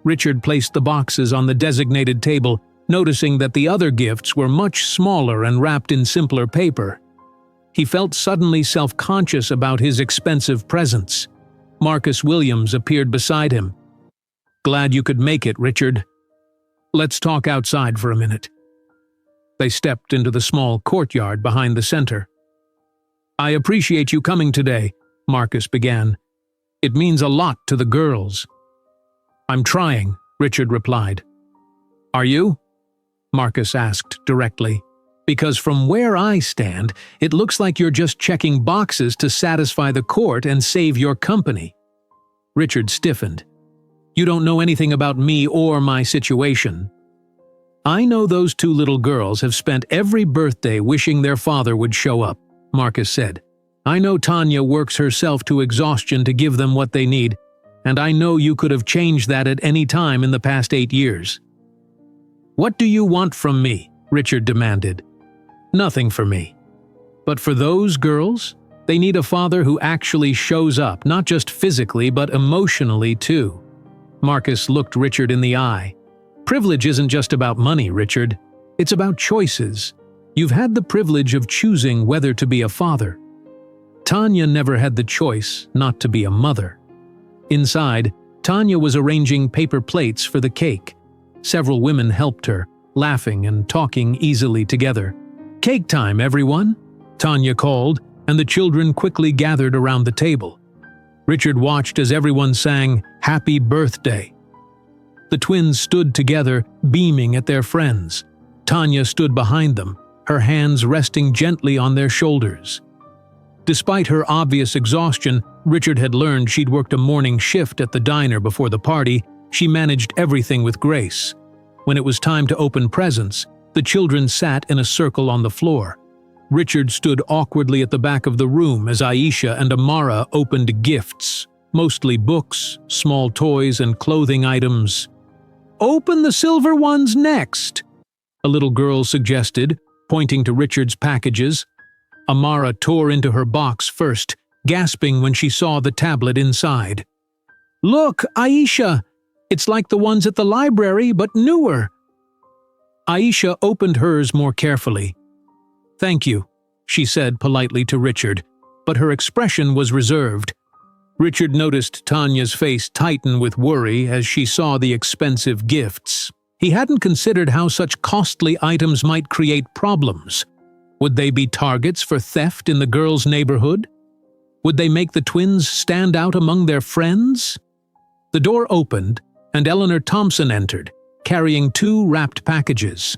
A: Richard placed the boxes on the designated table, noticing that the other gifts were much smaller and wrapped in simpler paper. He felt suddenly self-conscious about his expensive presents. Marcus Williams appeared beside him. "Glad you could make it, Richard. Let's talk outside for a minute." They stepped into the small courtyard behind the center. "I appreciate you coming today," Marcus began. "It means a lot to the girls." "I'm trying," Richard replied. "Are you?" Marcus asked directly. "Because from where I stand, it looks like you're just checking boxes to satisfy the court and save your company." Richard stiffened. "You don't know anything about me or my situation." "I know those two little girls have spent every birthday wishing their father would show up," Marcus said. "I know Tanya works herself to exhaustion to give them what they need, and I know you could have changed that at any time in the past 8 years." "What do you want from me?" Richard demanded. "Nothing for me. But for those girls, they need a father who actually shows up, not just physically but emotionally too." Marcus looked Richard in the eye. "Privilege isn't just about money, Richard. It's about choices. You've had the privilege of choosing whether to be a father. Tanya never had the choice not to be a mother." Inside, Tanya was arranging paper plates for the cake. Several women helped her, laughing and talking easily together. "Cake time, everyone," Tanya called, and the children quickly gathered around the table. Richard watched as everyone sang "Happy Birthday." The twins stood together, beaming at their friends. Tanya stood behind them, her hands resting gently on their shoulders. Despite her obvious exhaustion, Richard had learned she'd worked a morning shift at the diner before the party. She managed everything with grace. When it was time to open presents, the children sat in a circle on the floor. Richard stood awkwardly at the back of the room as Aisha and Amara opened gifts, mostly books, small toys, and clothing items. "Open the silver ones next," a little girl suggested, pointing to Richard's packages. Amara tore into her box first, gasping when she saw the tablet inside. "Look, Aisha! It's like the ones at the library, but newer." Aisha opened hers more carefully. "Thank you," she said politely to Richard, but her expression was reserved. Richard noticed Tanya's face tighten with worry as she saw the expensive gifts. He hadn't considered how such costly items might create problems. Would they be targets for theft in the girls' neighborhood? Would they make the twins stand out among their friends? The door opened, and Eleanor Thompson entered, carrying 2 wrapped packages.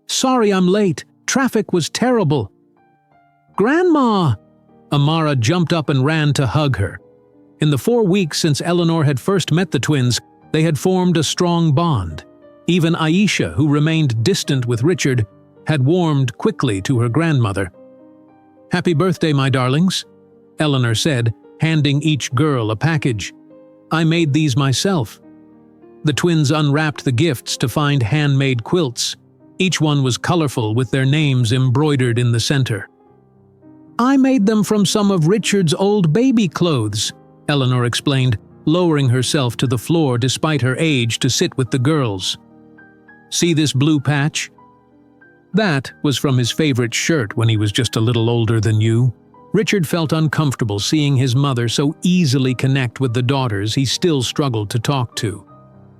A: "Sorry I'm late. Traffic was terrible." "Grandma!" Amara jumped up and ran to hug her. In the 4 weeks since Eleanor had first met the twins, they had formed a strong bond. Even Aisha, who remained distant with Richard, had warmed quickly to her grandmother. "Happy birthday, my darlings," Eleanor said, handing each girl a package. "I made these myself." The twins unwrapped the gifts to find handmade quilts. Each one was colorful with their names embroidered in the center. "I made them from some of Richard's old baby clothes," Eleanor explained, lowering herself to the floor despite her age to sit with the girls. "See this blue patch? That was from his favorite shirt when he was just a little older than you. Richard felt uncomfortable seeing his mother so easily connect with the daughters he still struggled to talk to.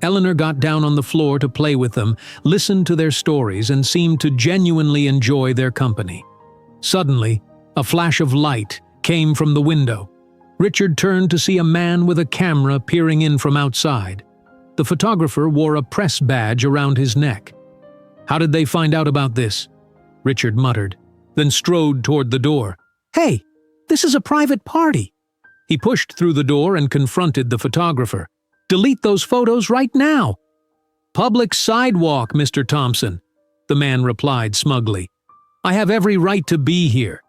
A: Eleanor got down on the floor to play with them, listened to their stories, and seemed to genuinely enjoy their company. Suddenly, a flash of light came from the window. Richard turned to see a man with a camera peering in from outside. The photographer wore a press badge around his neck. "How did they find out about this?" Richard muttered, then strode toward the door. "Hey, this is a private party." He pushed through the door and confronted the photographer. "Delete those photos right now." "Public sidewalk, Mr. Thompson," the man replied smugly. "I have every right to be here.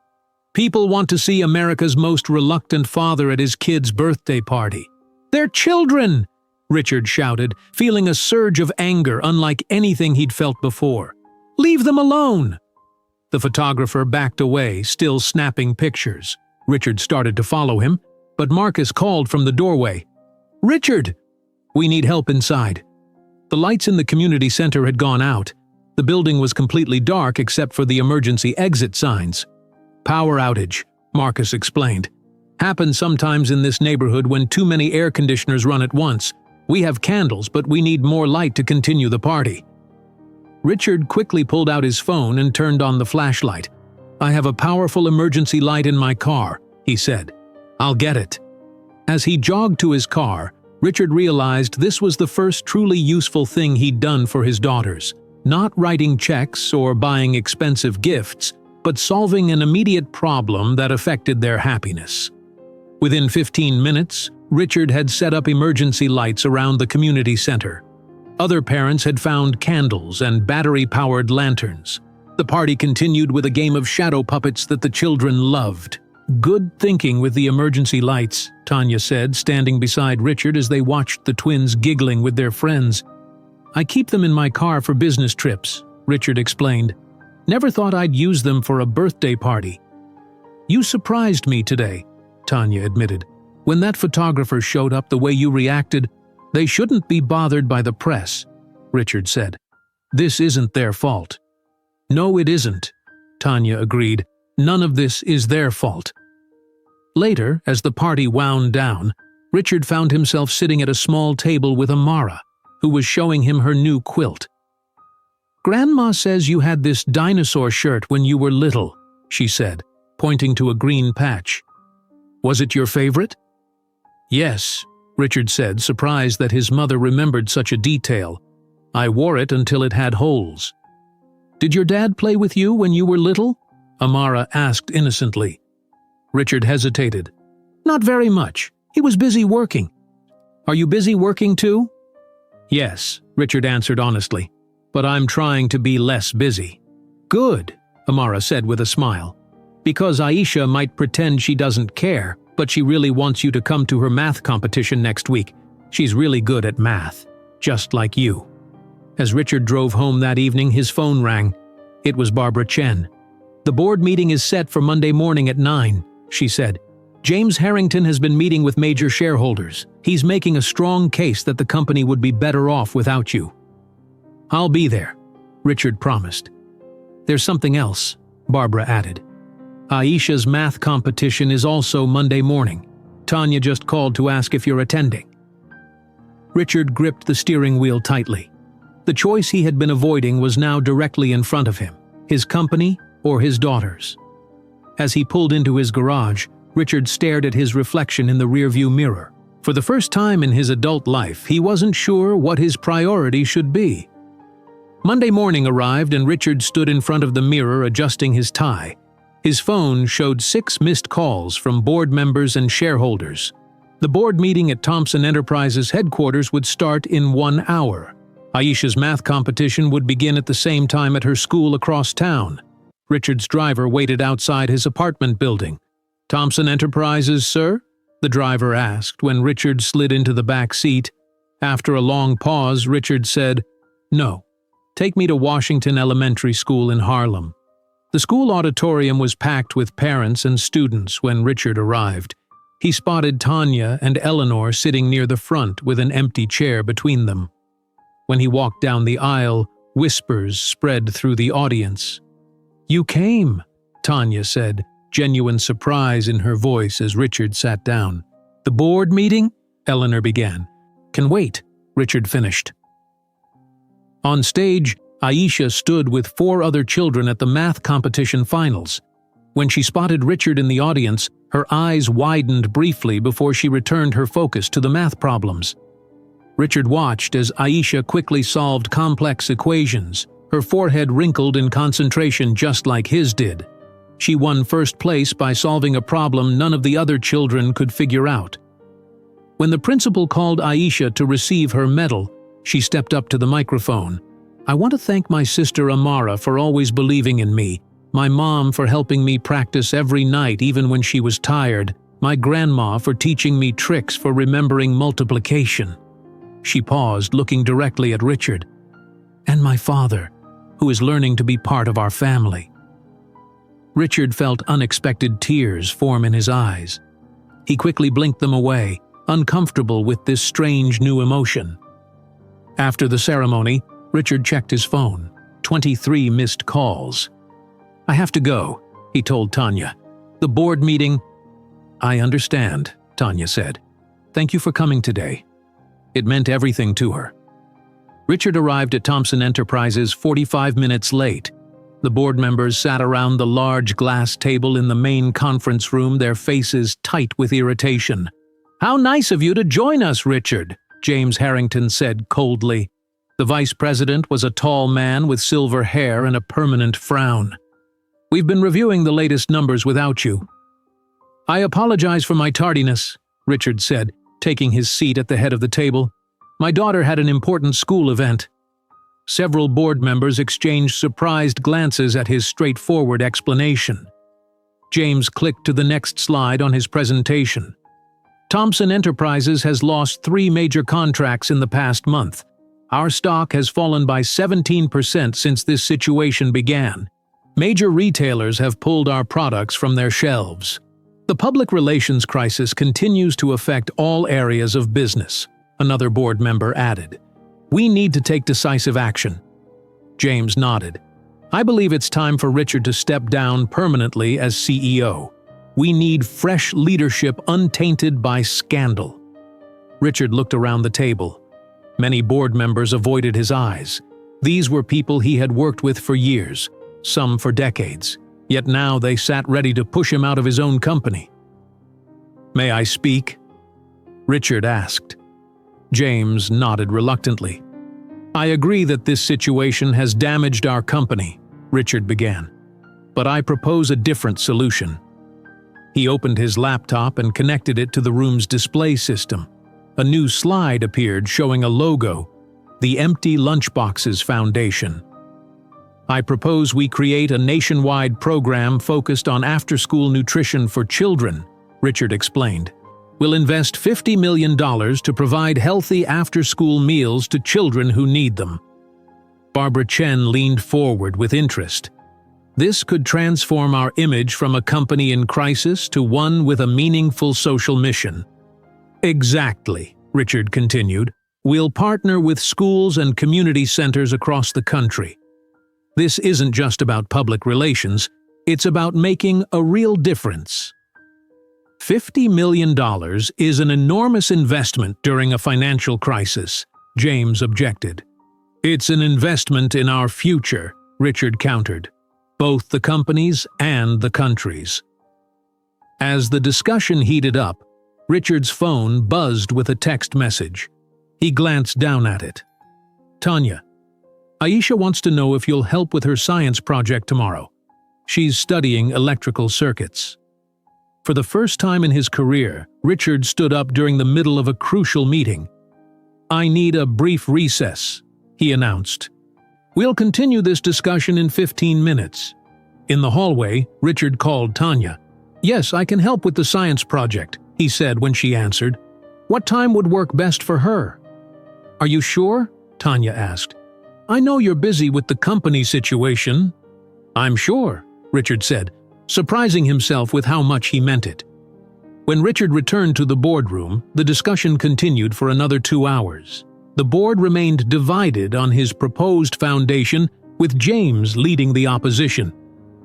A: People want to see America's most reluctant father at his kid's birthday party." "They're children!" Richard shouted, feeling a surge of anger unlike anything he'd felt before. "Leave them alone!" The photographer backed away, still snapping pictures. Richard started to follow him, but Marcus called from the doorway. "Richard! We need help inside." The lights in the community center had gone out. The building was completely dark except for the emergency exit signs. "Power outage," Marcus explained. "Happens sometimes in this neighborhood when too many air conditioners run at once. We have candles, but we need more light to continue the party." Richard quickly pulled out his phone and turned on the flashlight. "I have a powerful emergency light in my car," he said. "I'll get it." As he jogged to his car, Richard realized this was the first truly useful thing he'd done for his daughters. Not writing checks or buying expensive gifts, but solving an immediate problem that affected their happiness. Within 15 minutes, Richard had set up emergency lights around the community center. Other parents had found candles and battery-powered lanterns. The party continued with a game of shadow puppets that the children loved. "Good thinking with the emergency lights," Tanya said, standing beside Richard as they watched the twins giggling with their friends. "I keep them in my car for business trips," Richard explained. "Never thought I'd use them for a birthday party." "You surprised me today," Tanya admitted. "When that photographer showed up the way you reacted, they shouldn't be bothered by the press," Richard said. "This isn't their fault." "No, it isn't," Tanya agreed. "None of this is their fault." Later, as the party wound down, Richard found himself sitting at a small table with Amara, who was showing him her new quilt. "Grandma says you had this dinosaur shirt when you were little," she said, pointing to a green patch. "Was it your favorite?" "Yes," Richard said, surprised that his mother remembered such a detail. "I wore it until it had holes." "Did your dad play with you when you were little?" Amara asked innocently. Richard hesitated. "Not very much. He was busy working." "Are you busy working too?" "Yes," Richard answered honestly, "but I'm trying to be less busy." "Good," Amara said with a smile. "Because Aisha might pretend she doesn't care, but she really wants you to come to her math competition next week. She's really good at math, just like you." As Richard drove home that evening, his phone rang. It was Barbara Chen. "The board meeting is set for Monday morning at 9, she said. "James Harrington has been meeting with major shareholders. He's making a strong case that the company would be better off without you." "I'll be there," Richard promised. "There's something else," Barbara added. "Aisha's math competition is also Monday morning. Tanya just called to ask if you're attending." Richard gripped the steering wheel tightly. The choice he had been avoiding was now directly in front of him, his company or his daughters. As he pulled into his garage, Richard stared at his reflection in the rearview mirror. For the first time in his adult life, he wasn't sure what his priority should be. Monday morning arrived and Richard stood in front of the mirror adjusting his tie. His phone showed 6 missed calls from board members and shareholders. The board meeting at Thompson Enterprises headquarters would start in 1 hour. Aisha's math competition would begin at the same time at her school across town. Richard's driver waited outside his apartment building. "Thompson Enterprises, sir?" the driver asked when Richard slid into the back seat. After a long pause, Richard said, "No. Take me to Washington Elementary School in Harlem." The school auditorium was packed with parents and students when Richard arrived. He spotted Tanya and Eleanor sitting near the front with an empty chair between them. When he walked down the aisle, Whispers spread through the audience. "You came," Tanya said, genuine surprise in her voice as Richard sat down. "The board meeting?" Eleanor began. "Can wait," Richard finished. On stage, Aisha stood with 4 other children at the math competition finals. When she spotted Richard in the audience, her eyes widened briefly before she returned her focus to the math problems. Richard watched as Aisha quickly solved complex equations, her forehead wrinkled in concentration just like his did. She won first place by solving a problem none of the other children could figure out. When the principal called Aisha to receive her medal, she stepped up to the microphone. "I want to thank my sister Amara for always believing in me, my mom for helping me practice every night even when she was tired, my grandma for teaching me tricks for remembering multiplication." She paused, looking directly at Richard. "And my father, who is learning to be part of our family." Richard felt unexpected tears form in his eyes. He quickly blinked them away, uncomfortable with this strange new emotion. After the ceremony, Richard checked his phone. 23 missed calls. "I have to go," he told Tanya. "The board meeting—" "I understand," Tanya said. "Thank you for coming today." It meant everything to her. Richard arrived at Thomson Enterprises 45 minutes late. The board members sat around the large glass table in the main conference room, their faces tight with irritation. "How nice of you to join us, Richard," James Harrington said coldly. The vice president was a tall man with silver hair and a permanent frown. "We've been reviewing the latest numbers without you." "I apologize for my tardiness," Richard said, taking his seat at the head of the table. "My daughter had an important school event." Several board members exchanged surprised glances at his straightforward explanation. James clicked to the next slide on his presentation. "Thomson Enterprises has lost 3 major contracts in the past month. Our stock has fallen by 17% since this situation began. Major retailers have pulled our products from their shelves. The public relations crisis continues to affect all areas of business," another board member added. "We need to take decisive action." James nodded. "I believe it's time for Richard to step down permanently as CEO. We need fresh leadership untainted by scandal." Richard looked around the table. Many board members avoided his eyes. These were people he had worked with for years, some for decades, yet now they sat ready to push him out of his own company. "May I speak?" Richard asked. James nodded reluctantly. "I agree that this situation has damaged our company," Richard began. "But I propose a different solution." He opened his laptop and connected it to the room's display system. A new slide appeared showing a logo, the Empty Lunchboxes Foundation. "I propose we create a nationwide program focused on after-school nutrition for children," Richard explained. "We'll invest $50 million to provide healthy after-school meals to children who need them." Barbara Chen leaned forward with interest. "This could transform our image from a company in crisis to one with a meaningful social mission." "Exactly," Richard continued. "We'll partner with schools and community centers across the country. This isn't just about public relations, it's about making a real difference." $50 million is an enormous investment during a financial crisis, James objected. "It's an investment in our future," Richard countered. "Both the companies and the countries." As the discussion heated up, Richard's phone buzzed with a text message. He glanced down at it. "Tanya, Aisha wants to know if you'll help with her science project tomorrow. She's studying electrical circuits." For the first time in his career, Richard stood up during the middle of a crucial meeting. "I need a brief recess," he announced. "We'll continue this discussion in 15 minutes. In the hallway, Richard called Tanya. "Yes, I can help with the science project," he said when she answered. "What time would work best for her?" "Are you sure?" Tanya asked. "I know you're busy with the company situation." "I'm sure," Richard said, surprising himself with how much he meant it. When Richard returned to the boardroom, the discussion continued for another 2 hours. The board remained divided on his proposed foundation, with James leading the opposition.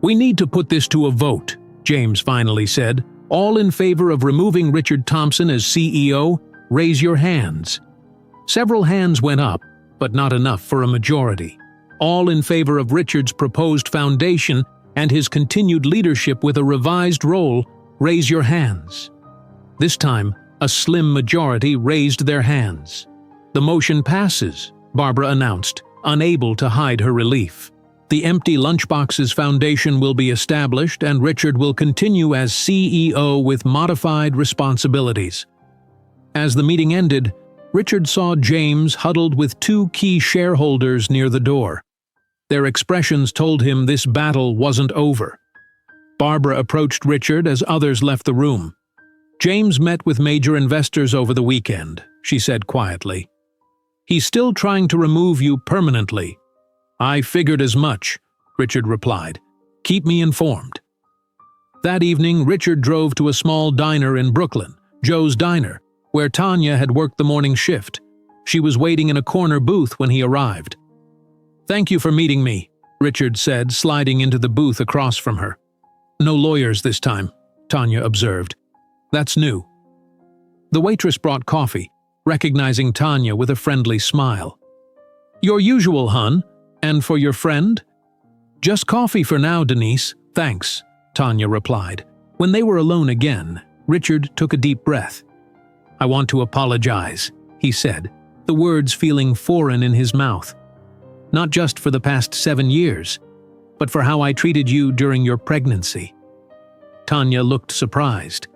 A: "We need to put this to a vote," James finally said. "All in favor of removing Richard Thompson as CEO, raise your hands." Several hands went up, but not enough for a majority. "All in favor of Richard's proposed foundation and his continued leadership with a revised role, raise your hands." This time, a slim majority raised their hands. "The motion passes," Barbara announced, unable to hide her relief. "The Empty Lunchboxes Foundation will be established and Richard will continue as CEO with modified responsibilities." As the meeting ended, Richard saw James huddled with two key shareholders near the door. Their expressions told him this battle wasn't over. Barbara approached Richard as others left the room. "James met with major investors over the weekend," she said quietly. "He's still trying to remove you permanently." "I figured as much," Richard replied. "Keep me informed." That evening, Richard drove to a small diner in Brooklyn, Joe's Diner, where Tanya had worked the morning shift. She was waiting in a corner booth when he arrived. "Thank you for meeting me," Richard said, sliding into the booth across from her. "No lawyers this time," Tanya observed. "That's new." The waitress brought coffee, recognizing Tanya with a friendly smile. "Your usual, hun, and for your friend?" "Just coffee for now, Denise, thanks," Tanya replied. When they were alone again, Richard took a deep breath. "I want to apologize," he said, the words feeling foreign in his mouth. "Not just for the past 7 years, but for how I treated you during your pregnancy." Tanya looked surprised.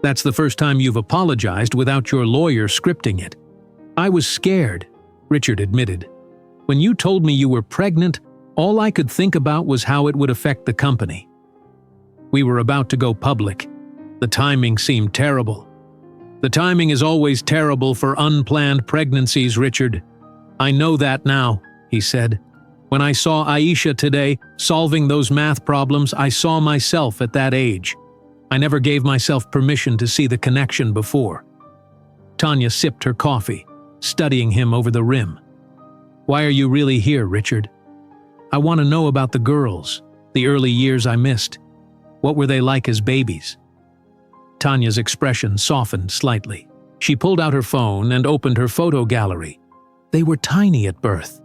A: "That's the first time you've apologized without your lawyer scripting it." "I was scared," Richard admitted. "When you told me you were pregnant, all I could think about was how it would affect the company. We were about to go public. The timing seemed terrible." "The timing is always terrible for unplanned pregnancies, Richard. I know that now," he said. "When I saw Aisha today, solving those math problems, I saw myself at that age. I never gave myself permission to see the connection before." Tanya sipped her coffee, studying him over the rim. "Why are you really here, Richard?" "I want to know about the girls, the early years I missed. What were they like as babies?" Tanya's expression softened slightly. She pulled out her phone and opened her photo gallery. They were tiny at birth.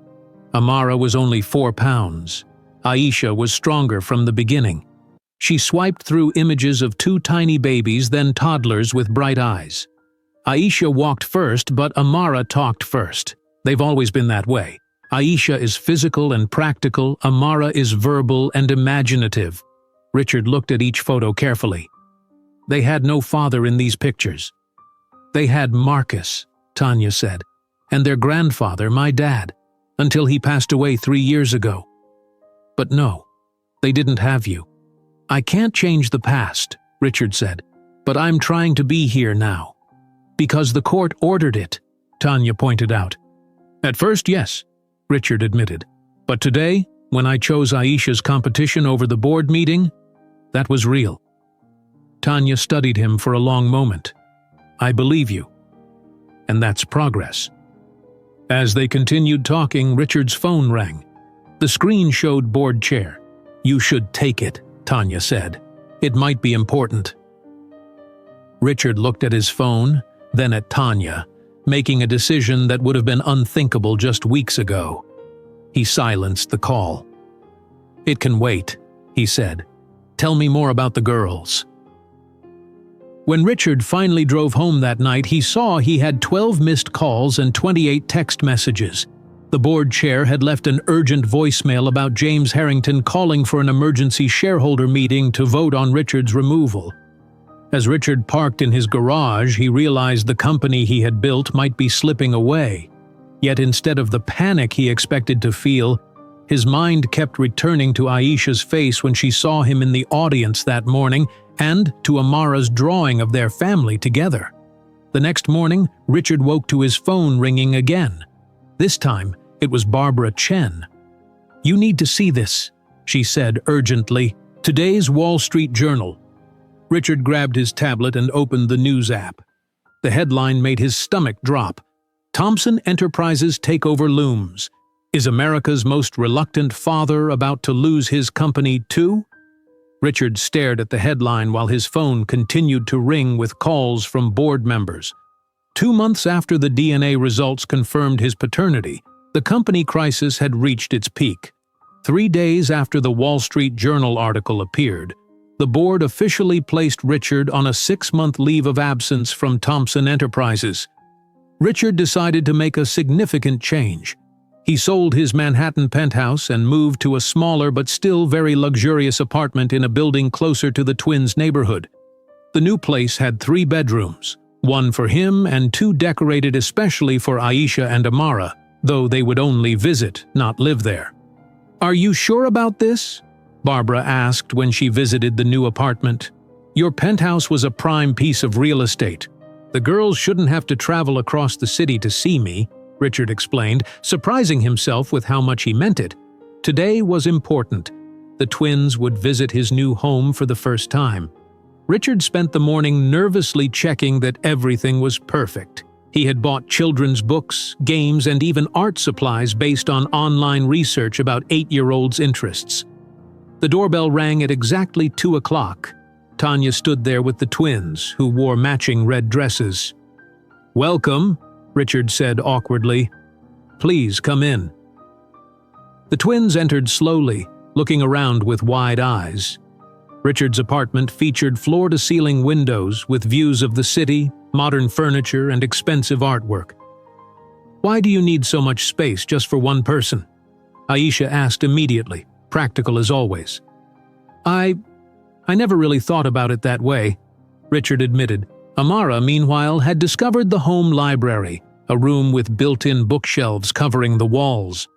A: Amara was only 4 pounds. Aisha was stronger from the beginning. She swiped through images of 2 tiny babies, then toddlers with bright eyes. Aisha walked first, but Amara talked first. They've always been that way. Aisha is physical and practical, Amara is verbal and imaginative. Richard looked at each photo carefully. They had no father in these pictures. "They had Marcus," Tanya said, "and their grandfather, my dad, until he passed away 3 years ago. But no, they didn't have you." "I can't change the past," Richard said, "but I'm trying to be here now." "Because the court ordered it," Tanya pointed out. "At first, yes," Richard admitted. "But today, when I chose Aisha's competition over the board meeting, that was real." Tanya studied him for a long moment. "I believe you. And that's progress." As they continued talking, Richard's phone rang. The screen showed board chair. "You should take it," Tanya said. "It might be important." Richard looked at his phone, then at Tanya, making a decision that would have been unthinkable just weeks ago. He silenced the call. "It can wait," he said. "Tell me more about the girls." When Richard finally drove home that night, he saw he had 12 missed calls and 28 text messages. The board chair had left an urgent voicemail about James Harrington calling for an emergency shareholder meeting to vote on Richard's removal. As Richard parked in his garage, he realized the company he had built might be slipping away. Yet instead of the panic he expected to feel, his mind kept returning to Aisha's face when she saw him in the audience that morning, and to Amara's drawing of their family together. The next morning, Richard woke to his phone ringing again. This time, it was Barbara Chen. "You need to see this," she said urgently. "Today's Wall Street Journal." Richard grabbed his tablet and opened the news app. The headline made his stomach drop. Thompson Enterprises takeover looms. Is America's most reluctant father about to lose his company too? Richard stared at the headline while his phone continued to ring with calls from board members. 2 months after the DNA results confirmed his paternity, the company crisis had reached its peak. 3 days after the Wall Street Journal article appeared, the board officially placed Richard on a 6-month leave of absence from Thompson Enterprises. Richard decided to make a significant change. He sold his Manhattan penthouse and moved to a smaller but still very luxurious apartment in a building closer to the twins' neighborhood. The new place had 3 bedrooms, 1 for him and 2 decorated especially for Aisha and Amara, though they would only visit, not live there. "Are you sure about this?" Barbara asked when she visited the new apartment. "Your penthouse was a prime piece of real estate. The girls shouldn't have to travel across the city to see me," Richard explained, surprising himself with how much he meant it. Today was important. The twins would visit his new home for the first time. Richard spent the morning nervously checking that everything was perfect. He had bought children's books, games, and even art supplies based on online research about 8-year-olds' interests. The doorbell rang at exactly 2 o'clock. Tanya stood there with the twins, who wore matching red dresses. "Welcome," Richard said awkwardly. "Please come in." The twins entered slowly, looking around with wide eyes. Richard's apartment featured floor-to-ceiling windows with views of the city, modern furniture, and expensive artwork. "Why do you need so much space just for one person?" Aisha asked immediately, practical as always. I never really thought about it that way," Richard admitted. Amara, meanwhile, had discovered the home library, a room with built-in bookshelves covering the walls.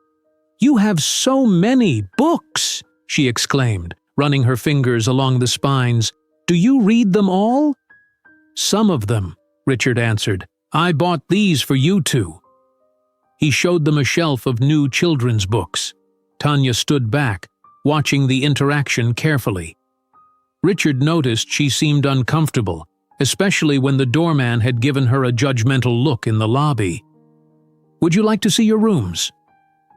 A: "You have so many books!" she exclaimed, running her fingers along the spines. "Do you read them all?" "Some of them," Richard answered. "I bought these for you two." He showed them a shelf of new children's books. Tanya stood back, watching the interaction carefully. Richard noticed she seemed uncomfortable, especially when the doorman had given her a judgmental look in the lobby. "Would you like to see your rooms?"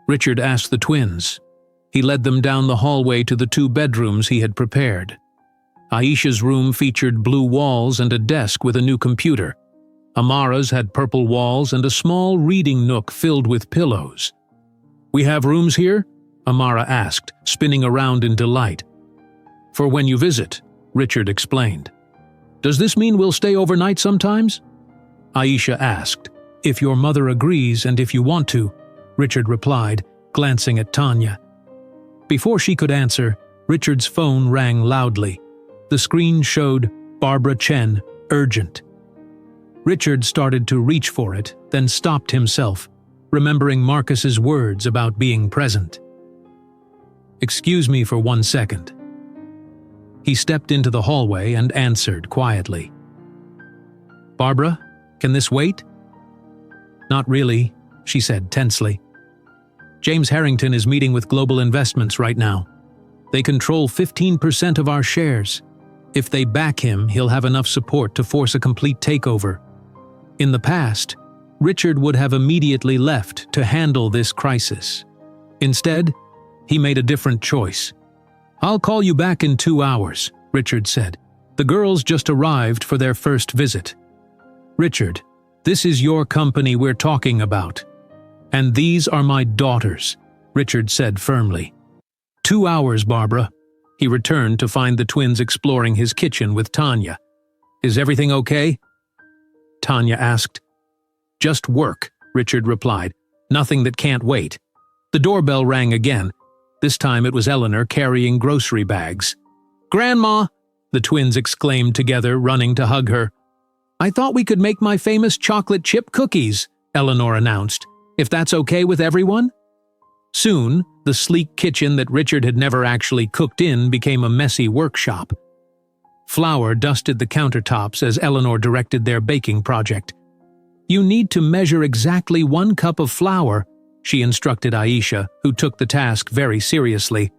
A: Richard asked the twins. He led them down the hallway to the 2 bedrooms he had prepared. Aisha's room featured blue walls and a desk with a new computer. Amara's had purple walls and a small reading nook filled with pillows. "We have rooms here?" Amara asked, spinning around in delight. "For when you visit," Richard explained. "Does this mean we'll stay overnight sometimes?" Aisha asked. "If your mother agrees and if you want to," Richard replied, glancing at Tanya. Before she could answer, Richard's phone rang loudly. The screen showed Barbara Chen, urgent. Richard started to reach for it, then stopped himself, remembering Marcus's words about being present. "Excuse me for 1 second." He stepped into the hallway and answered quietly. "Barbara, can this wait?" "Not really," she said tensely. "James Harrington is meeting with Global Investments right now. They control 15% of our shares. If they back him, he'll have enough support to force a complete takeover. In the past, Richard would have immediately left to handle this crisis. Instead, he made a different choice. "I'll call you back in 2 hours," Richard said. "The girls just arrived for their first visit." "Richard, this is your company we're talking about. And these are my daughters," Richard said firmly. 2 hours, Barbara." He returned to find the twins exploring his kitchen with Tanya. "Is everything okay?" Tanya asked. "Just work," Richard replied. "Nothing that can't wait." The doorbell rang again. This time it was Eleanor carrying grocery bags. "Grandma!" the twins exclaimed together, running to hug her. "I thought we could make my famous chocolate chip cookies," Eleanor announced. "If that's okay with everyone?" Soon, the sleek kitchen that Richard had never actually cooked in became a messy workshop. Flour dusted the countertops as Eleanor directed their baking project. "You need to measure exactly 1 cup of flour," she instructed Aisha, who took the task very seriously.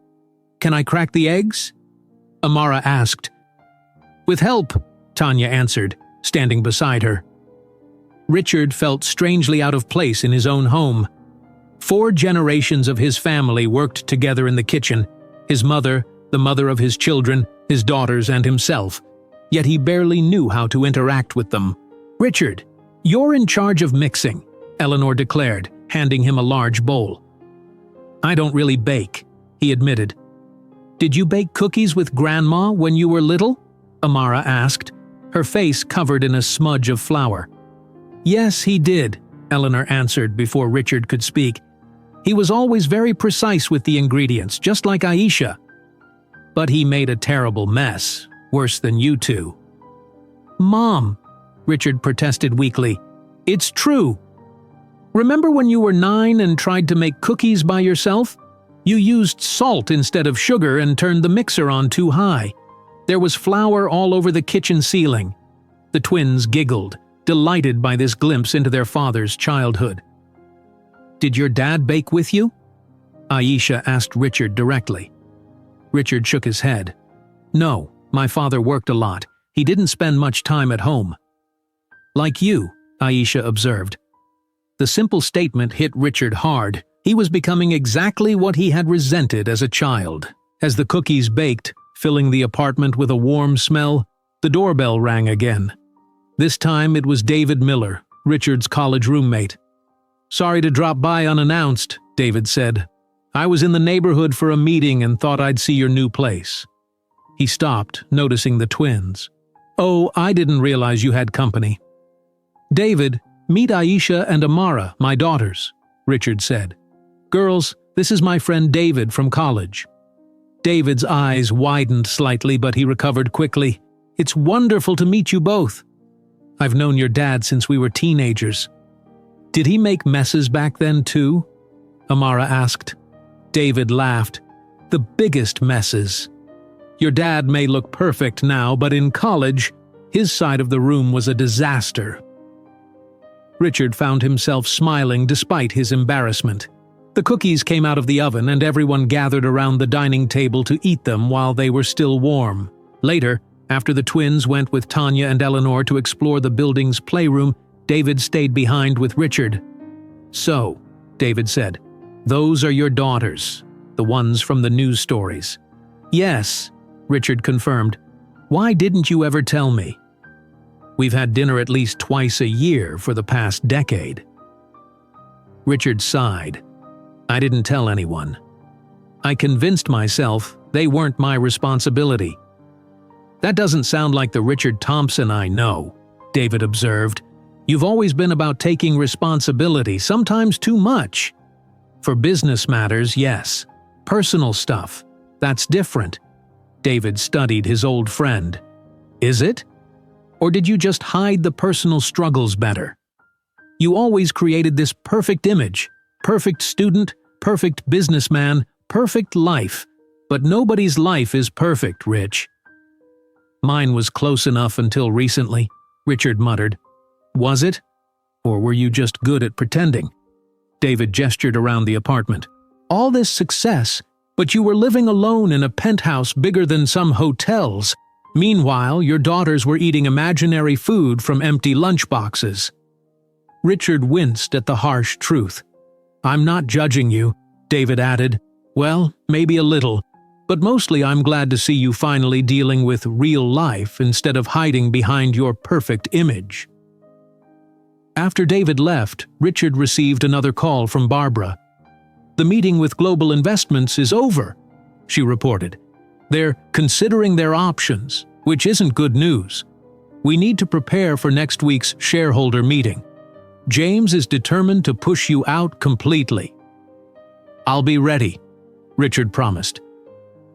A: "Can I crack the eggs?" Amara asked. "With help," Tanya answered, standing beside her. Richard felt strangely out of place in his own home. 4 generations of his family worked together in the kitchen: his mother, the mother of his children, his daughters, and himself. Yet he barely knew how to interact with them. "Richard, you're in charge of mixing," Eleanor declared, handing him a large bowl. "I don't really bake," he admitted. "Did you bake cookies with Grandma when you were little?" Amara asked, her face covered in a smudge of flour. "Yes, he did," Eleanor answered before Richard could speak. "He was always very precise with the ingredients, just like Aisha. But he made a terrible mess, worse than you two." "Mom," Richard protested weakly, "it's true. Remember when you were 9 and tried to make cookies by yourself? You used salt instead of sugar and turned the mixer on too high. There was flour all over the kitchen ceiling." The twins giggled, delighted by this glimpse into their father's childhood. "Did your dad bake with you?" Aisha asked Richard directly. Richard shook his head. "No, my father worked a lot. He didn't spend much time at home." "Like you," Aisha observed. The simple statement hit Richard hard. He was becoming exactly what he had resented as a child. As the cookies baked, filling the apartment with a warm smell, the doorbell rang again. This time it was David Miller, Richard's college roommate. "Sorry to drop by unannounced," David said. "I was in the neighborhood for a meeting and thought I'd see your new place." He stopped, noticing the twins. "Oh, I didn't realize you had company." "David, meet Aisha and Amara, my daughters," Richard said. "Girls, this is my friend David from college." David's eyes widened slightly, but he recovered quickly. "It's wonderful to meet you both. I've known your dad since we were teenagers." "Did he make messes back then too?" Amara asked. David laughed. "The biggest messes. Your dad may look perfect now, but in college, his side of the room was a disaster." Richard found himself smiling despite his embarrassment. The cookies came out of the oven and everyone gathered around the dining table to eat them while they were still warm. Later, after the twins went with Tanya and Eleanor to explore the building's playroom, David stayed behind with Richard. "So," David said, "those are your daughters, the ones from the news stories." "Yes," Richard confirmed. "Why didn't you ever tell me?" "We've had dinner at least twice a year for the past decade." Richard sighed. "I didn't tell anyone. I convinced myself they weren't my responsibility." "That doesn't sound like the Richard Thompson I know," David observed. "You've always been about taking responsibility, sometimes too much." "For business matters, yes. Personal stuff, that's different." David studied his old friend. "Is it? Or did you just hide the personal struggles better? You always created this perfect image, perfect student, perfect businessman, perfect life. But nobody's life is perfect, Rich." "Mine was close enough until recently," Richard muttered. "Was it? Or were you just good at pretending?" David gestured around the apartment. "All this success, but you were living alone in a penthouse bigger than some hotels. Meanwhile, your daughters were eating imaginary food from empty lunchboxes." Richard winced at the harsh truth. "I'm not judging you," David added. "Well, maybe a little, but mostly I'm glad to see you finally dealing with real life instead of hiding behind your perfect image." After David left, Richard received another call from Barbara. "The meeting with Global Investments is over," she reported. "They're considering their options, which isn't good news. We need to prepare for next week's shareholder meeting. James is determined to push you out completely." "I'll be ready," Richard promised.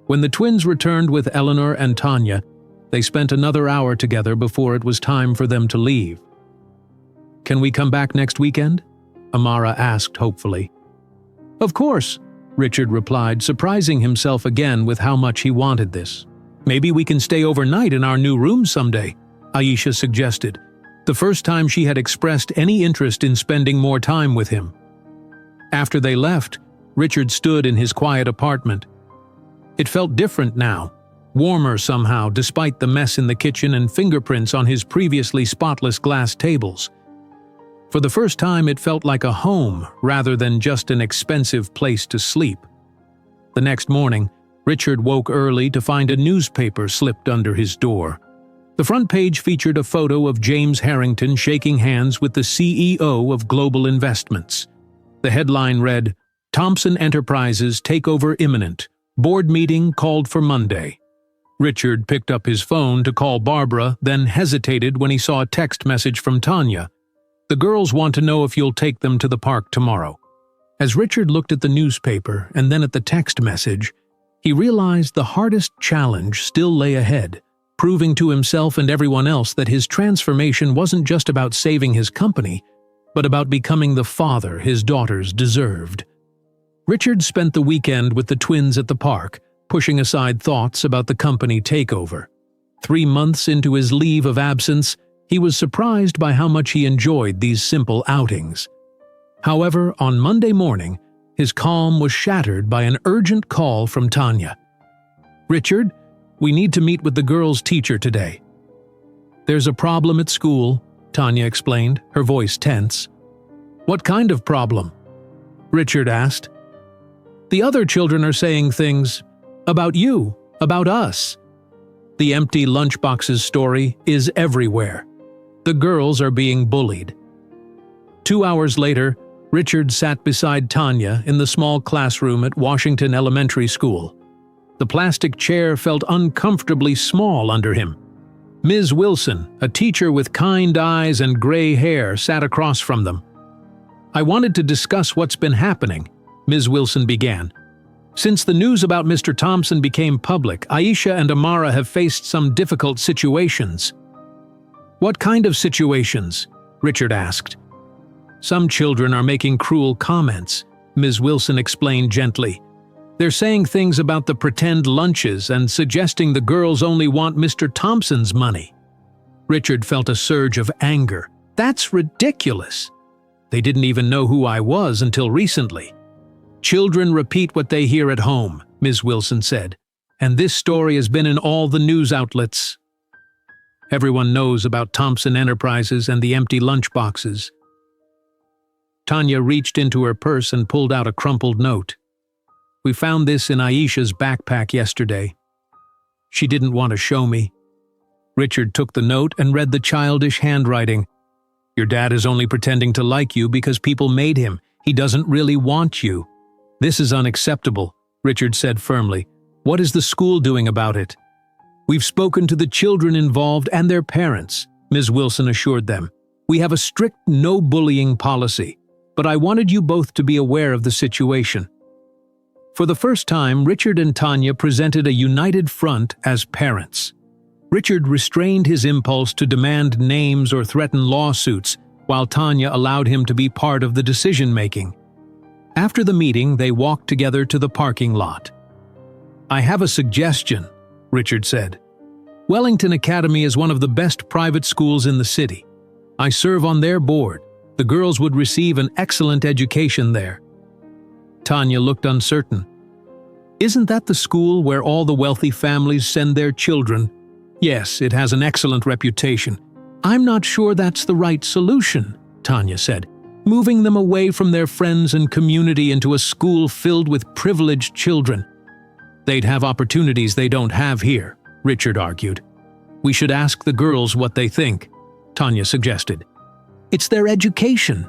A: When the twins returned with Eleanor and Tanya, they spent another hour together before it was time for them to leave. "Can we come back next weekend?" Amara asked hopefully. "Of course," Richard replied, surprising himself again with how much he wanted this. "Maybe we can stay overnight in our new room someday," Aisha suggested, the first time she had expressed any interest in spending more time with him. After they left, Richard stood in his quiet apartment. It felt different now, warmer somehow despite the mess in the kitchen and fingerprints on his previously spotless glass tables. For the first time, it felt like a home rather than just an expensive place to sleep. The next morning, Richard woke early to find a newspaper slipped under his door. The front page featured a photo of James Harrington shaking hands with the CEO of Global Investments. The headline read, "Thompson Enterprises takeover imminent. Board meeting called for Monday." Richard picked up his phone to call Barbara, then hesitated when he saw a text message from Tanya. "The girls want to know if you'll take them to the park tomorrow." As Richard looked at the newspaper and then at the text message, he realized the hardest challenge still lay ahead, proving to himself and everyone else that his transformation wasn't just about saving his company, but about becoming the father his daughters deserved. Richard spent the weekend with the twins at the park, pushing aside thoughts about the company takeover. 3 months into his leave of absence, he was surprised by how much he enjoyed these simple outings. However, on Monday morning, his calm was shattered by an urgent call from Tanya. "Richard, we need to meet with the girls' teacher today." "There's a problem at school," Tanya explained, her voice tense. "What kind of problem?" Richard asked. "The other children are saying things about you, about us." The empty lunchboxes story is everywhere. The girls are being bullied. 2 hours later, Richard sat beside Tanya in the small classroom at Washington Elementary School. The plastic chair felt uncomfortably small under him. Ms. Wilson, a teacher with kind eyes and gray hair, sat across from them. "I wanted to discuss what's been happening," Ms. Wilson began. "Since the news about Mr. Thompson became public, Aisha and Amara have faced some difficult situations." "What kind of situations?" Richard asked. "Some children are making cruel comments," Ms. Wilson explained gently. "They're saying things about the pretend lunches and suggesting the girls only want Mr. Thompson's money." Richard felt a surge of anger. "That's ridiculous. They didn't even know who I was until recently." "Children repeat what they hear at home," Ms. Wilson said, "and this story has been in all the news outlets. Everyone knows about Thompson Enterprises and the empty lunchboxes." Tanya reached into her purse and pulled out a crumpled note. "We found this in Aisha's backpack yesterday. She didn't want to show me." Richard took the note and read the childish handwriting. "Your dad is only pretending to like you because people made him. He doesn't really want you." "This is unacceptable," Richard said firmly. "What is the school doing about it?" "We've spoken to the children involved and their parents," Ms. Wilson assured them. "We have a strict no-bullying policy, but I wanted you both to be aware of the situation." For the first time, Richard and Tanya presented a united front as parents. Richard restrained his impulse to demand names or threaten lawsuits, while Tanya allowed him to be part of the decision-making. After the meeting, they walked together to the parking lot. "I have a suggestion," Richard said. "Wellington Academy is one of the best private schools in the city. I serve on their board. The girls would receive an excellent education there." Tanya looked uncertain. "Isn't that the school where all the wealthy families send their children?" "Yes, it has an excellent reputation." "I'm not sure that's the right solution," Tanya said. "Moving them away from their friends and community into a school filled with privileged children. They'd have opportunities they don't have here," Richard argued. "We should ask the girls what they think," Tanya suggested. "It's their education."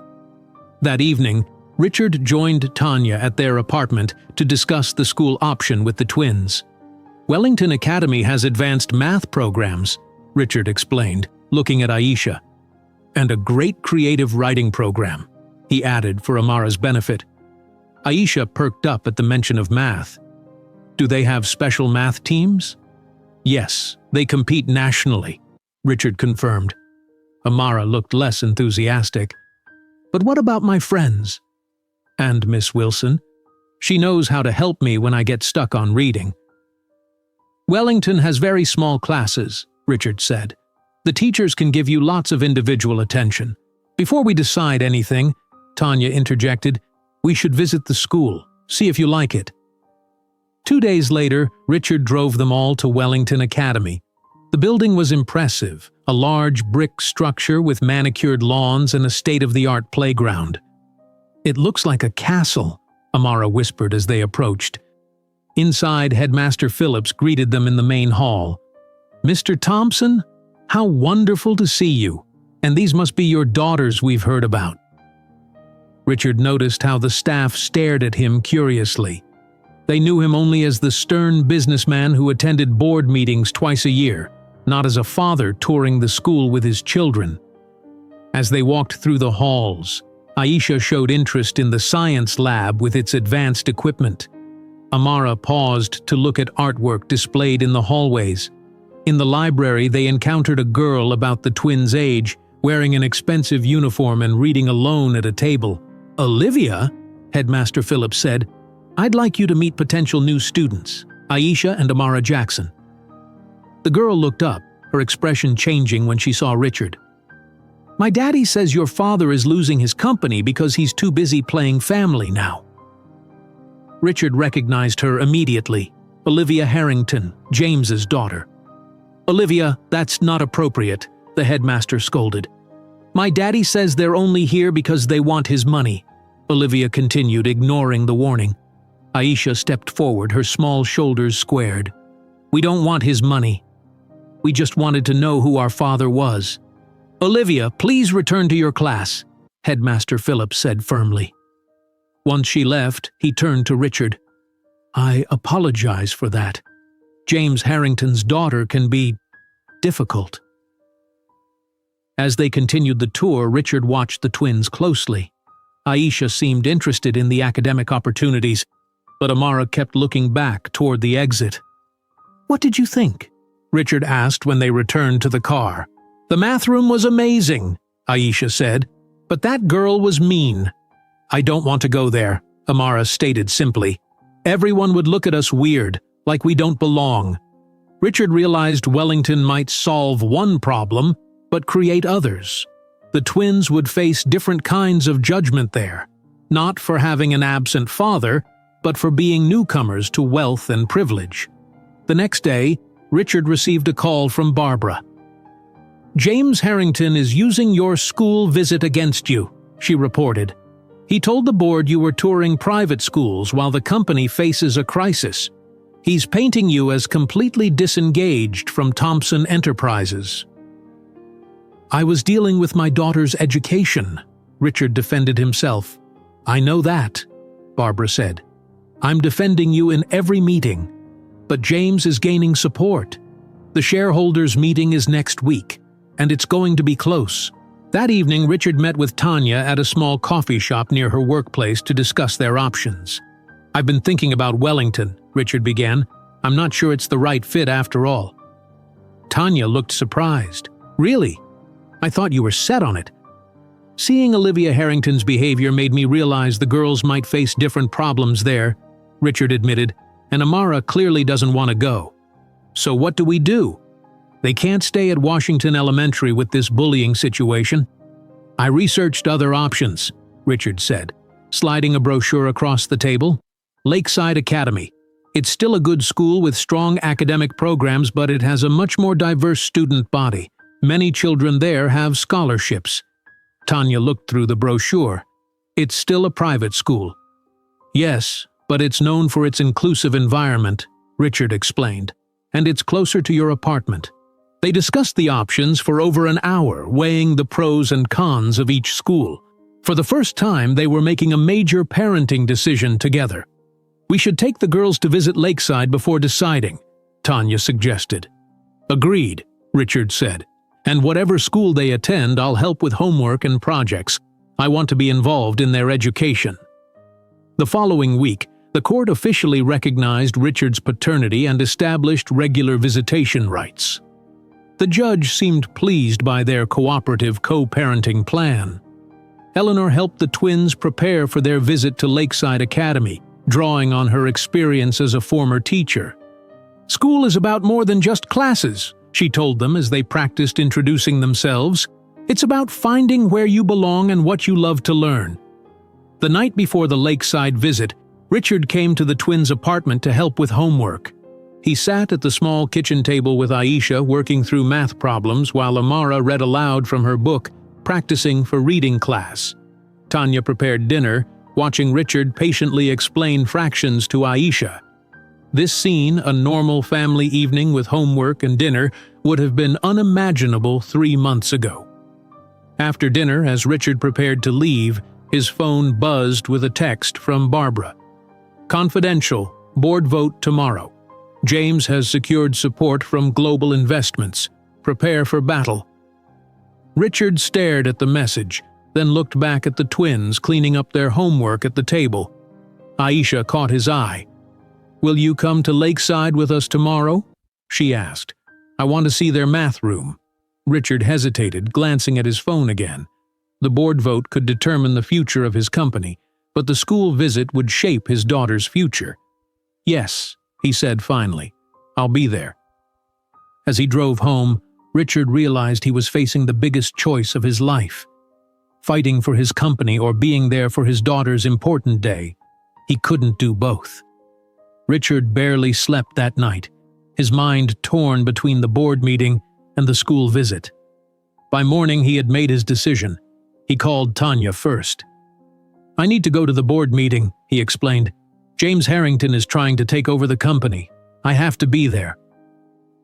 A: That evening, Richard joined Tanya at their apartment to discuss the school option with the twins. "Wellington Academy has advanced math programs," Richard explained, looking at Aisha. "And a great creative writing program," he added for Amara's benefit. Aisha perked up at the mention of math. "Do they have special math teams?" "Yes, they compete nationally," Richard confirmed. Amara looked less enthusiastic. "But what about my friends?" "And Miss Wilson? She knows how to help me when I get stuck on reading." "Wellington has very small classes," Richard said. "The teachers can give you lots of individual attention. Before we decide anything," Tanya interjected, "we should visit the school, see if you like it." 2 days later, Richard drove them all to Wellington Academy. The building was impressive, a large brick structure with manicured lawns and a state-of-the-art playground. "It looks like a castle," Amara whispered as they approached. Inside, Headmaster Phillips greeted them in the main hall. "Mr. Thompson, how wonderful to see you, and these must be your daughters we've heard about." Richard noticed how the staff stared at him curiously. They knew him only as the stern businessman who attended board meetings twice a year, not as a father touring the school with his children. As they walked through the halls, Aisha showed interest in the science lab with its advanced equipment. Amara paused to look at artwork displayed in the hallways. In the library, they encountered a girl about the twins' age, wearing an expensive uniform and reading alone at a table. "Olivia," Headmaster Phillips said, "I'd like you to meet potential new students, Aisha and Amara Jackson." The girl looked up, her expression changing when she saw Richard. "My daddy says your father is losing his company because he's too busy playing family now." Richard recognized her immediately, Olivia Harrington, James's daughter. "Olivia, that's not appropriate," the headmaster scolded. "My daddy says they're only here because they want his money," Olivia continued, ignoring the warning. Aisha stepped forward, her small shoulders squared. "We don't want his money. We just wanted to know who our father was." "Olivia, please return to your class," Headmaster Phillips said firmly. Once she left, he turned to Richard. "I apologize for that. James Harrington's daughter can be difficult." As they continued the tour, Richard watched the twins closely. Aisha seemed interested in the academic opportunities, but Amara kept looking back toward the exit. "What did you think?" Richard asked when they returned to the car. "The math room was amazing," Aisha said, "but that girl was mean." "I don't want to go there," Amara stated simply. "Everyone would look at us weird, like we don't belong." Richard realized Wellington might solve one problem, but create others. The twins would face different kinds of judgment there, not for having an absent father, but for being newcomers to wealth and privilege. The next day, Richard received a call from Barbara. "James Harrington is using your school visit against you," she reported. "He told the board you were touring private schools while the company faces a crisis. He's painting you as completely disengaged from Thompson Enterprises." "I was dealing with my daughter's education," Richard defended himself. "I know that," Barbara said. "I'm defending you in every meeting. But James is gaining support. The shareholders' meeting is next week, and it's going to be close." That evening, Richard met with Tanya at a small coffee shop near her workplace to discuss their options. "I've been thinking about Wellington," Richard began. "I'm not sure it's the right fit after all." Tanya looked surprised. "Really? I thought you were set on it." "Seeing Olivia Harrington's behavior made me realize the girls might face different problems there," Richard admitted, "and Amara clearly doesn't want to go. So what do we do? They can't stay at Washington Elementary with this bullying situation." "I researched other options," Richard said, sliding a brochure across the table. "Lakeside Academy. It's still a good school with strong academic programs, but it has a much more diverse student body. Many children there have scholarships." Tanya looked through the brochure. "It's still a private school." "Yes, but it's known for its inclusive environment," Richard explained, "and it's closer to your apartment." They discussed the options for over an hour, weighing the pros and cons of each school. For the first time, they were making a major parenting decision together. "We should take the girls to visit Lakeside before deciding," Tanya suggested. "Agreed," Richard said. "And whatever school they attend, I'll help with homework and projects. I want to be involved in their education." The following week, the court officially recognized Richard's paternity and established regular visitation rights. The judge seemed pleased by their cooperative co-parenting plan. Eleanor helped the twins prepare for their visit to Lakeside Academy, drawing on her experience as a former teacher. "School is about more than just classes," she told them as they practiced introducing themselves. "It's about finding where you belong and what you love to learn." The night before the Lakeside visit, Richard came to the twins' apartment to help with homework. He sat at the small kitchen table with Aisha working through math problems while Amara read aloud from her book, practicing for reading class. Tanya prepared dinner, watching Richard patiently explain fractions to Aisha. This scene, a normal family evening with homework and dinner, would have been unimaginable 3 months ago. After dinner, as Richard prepared to leave, his phone buzzed with a text from Barbara. "Confidential, board vote tomorrow. James has secured support from global investments. Prepare for battle." Richard stared at the message, then looked back at the twins cleaning up their homework at the table. Aisha caught his eye. "Will you come to Lakeside with us tomorrow?" she asked. "I want to see their math room." Richard hesitated, glancing at his phone again. The board vote could determine the future of his company, but the school visit would shape his daughter's future. "Yes," he said finally. "I'll be there." As he drove home, Richard realized he was facing the biggest choice of his life. Fighting for his company or being there for his daughter's important day. He couldn't do both. Richard barely slept that night, his mind torn between the board meeting and the school visit. By morning, he had made his decision. He called Tanya first. "I need to go to the board meeting," he explained. "James Harrington is trying to take over the company. I have to be there."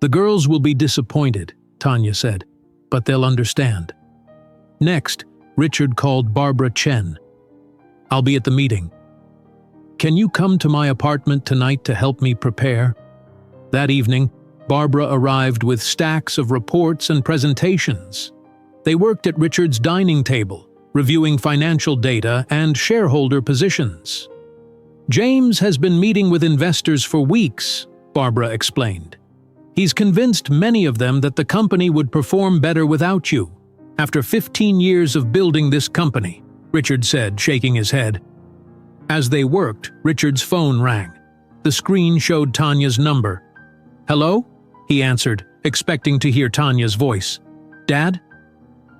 A: "The girls will be disappointed," Tanya said, "but they'll understand." Next, Richard called Barbara Chen. "I'll be at the meeting. Can you come to my apartment tonight to help me prepare?" That evening, Barbara arrived with stacks of reports and presentations. They worked at Richard's dining table, reviewing financial data and shareholder positions. "James has been meeting with investors for weeks," Barbara explained. "He's convinced many of them that the company would perform better without you. After 15 years of building this company," Richard said, shaking his head. As they worked, Richard's phone rang. The screen showed Tanya's number. "Hello?" he answered, expecting to hear Tanya's voice. "Dad?"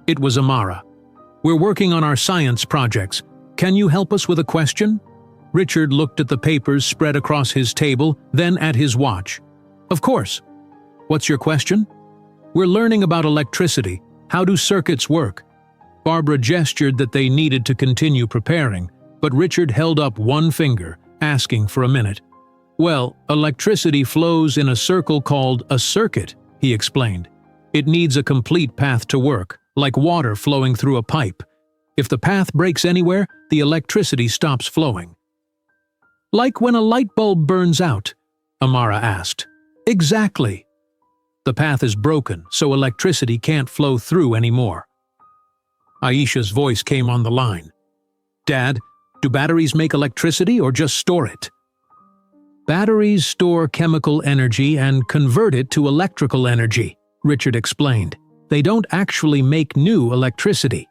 A: It was Amara. "We're working on our science projects. Can you help us with a question?" Richard looked at the papers spread across his table, then at his watch. "Of course. What's your question?" "We're learning about electricity. How do circuits work?" Barbara gestured that they needed to continue preparing, but Richard held up one finger, asking for a minute. "Well, electricity flows in a circle called a circuit," he explained. "It needs a complete path to work, like water flowing through a pipe. If the path breaks anywhere, the electricity stops flowing." "Like when a light bulb burns out?" Amara asked. "Exactly. The path is broken, so electricity can't flow through anymore." Aisha's voice came on the line. "Dad, do batteries make electricity or just store it?" "Batteries store chemical energy and convert it to electrical energy," Richard explained. "They don't actually make new electricity."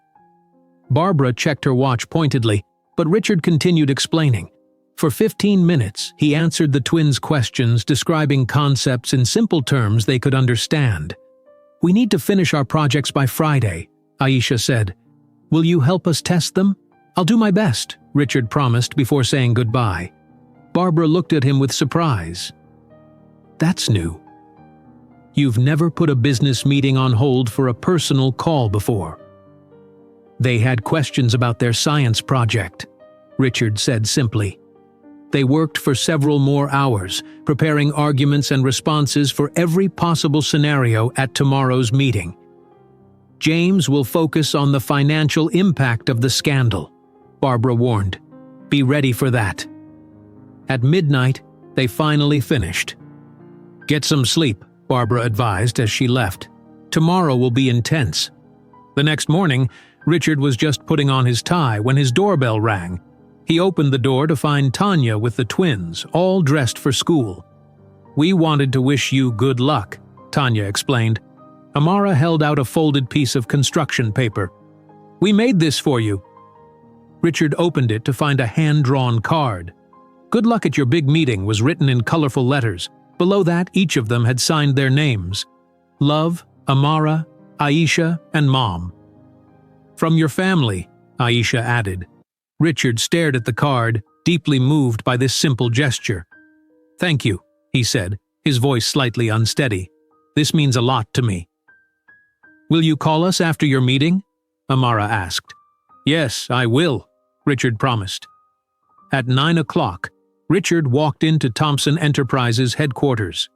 A: Barbara checked her watch pointedly, but Richard continued explaining. For 15 minutes, he answered the twins' questions, describing concepts in simple terms they could understand. "We need to finish our projects by Friday," Aisha said. "Will you help us test them?" "I'll do my best," Richard promised before saying goodbye. Barbara looked at him with surprise. "That's new. You've never put a business meeting on hold for a personal call before." "They had questions about their science project," Richard said simply. They worked for several more hours, preparing arguments and responses for every possible scenario at tomorrow's meeting. "James will focus on the financial impact of the scandal," Barbara warned. "Be ready for that." At midnight, they finally finished. "Get some sleep," Barbara advised as she left. "Tomorrow will be intense." The next morning, Richard was just putting on his tie when his doorbell rang. He opened the door to find Tanya with the twins, all dressed for school. "We wanted to wish you good luck," Tanya explained. Amara held out a folded piece of construction paper. "We made this for you." Richard opened it to find a hand-drawn card. "Good luck at your big meeting" was written in colorful letters. Below that, each of them had signed their names. Love, Amara, Aisha, and Mom. "From your family," Aisha added. Richard stared at the card, deeply moved by this simple gesture. "Thank you," he said, his voice slightly unsteady. "This means a lot to me." "Will you call us after your meeting?" Amara asked. "Yes, I will," Richard promised. At 9 o'clock, Richard walked into Thompson Enterprises headquarters.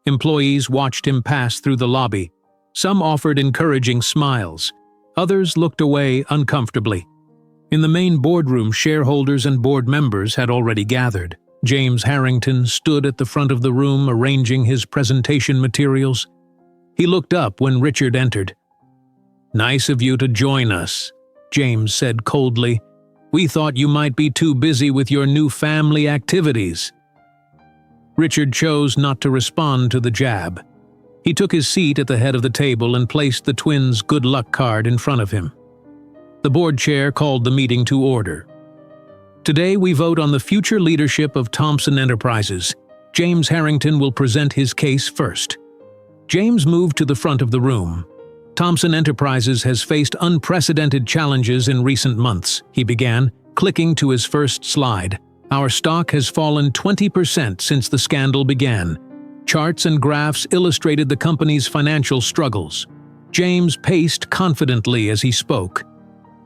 A: Employees watched him pass through the lobby. Some offered encouraging smiles. Others looked away uncomfortably. In the main boardroom, shareholders and board members had already gathered. James Harrington stood at the front of the room arranging his presentation materials. He looked up when Richard entered. "Nice of you to join us," James said coldly. "We thought you might be too busy with your new family activities." Richard chose not to respond to the jab. He took his seat at the head of the table and placed the twins' good luck card in front of him. The board chair called the meeting to order. "Today we vote on the future leadership of Thompson Enterprises. James Harrington will present his case first." James moved to the front of the room. "Thompson Enterprises has faced unprecedented challenges in recent months," he began, clicking to his first slide. "Our stock has fallen 20% since the scandal began. Charts and graphs illustrated the company's financial struggles." James paced confidently as he spoke.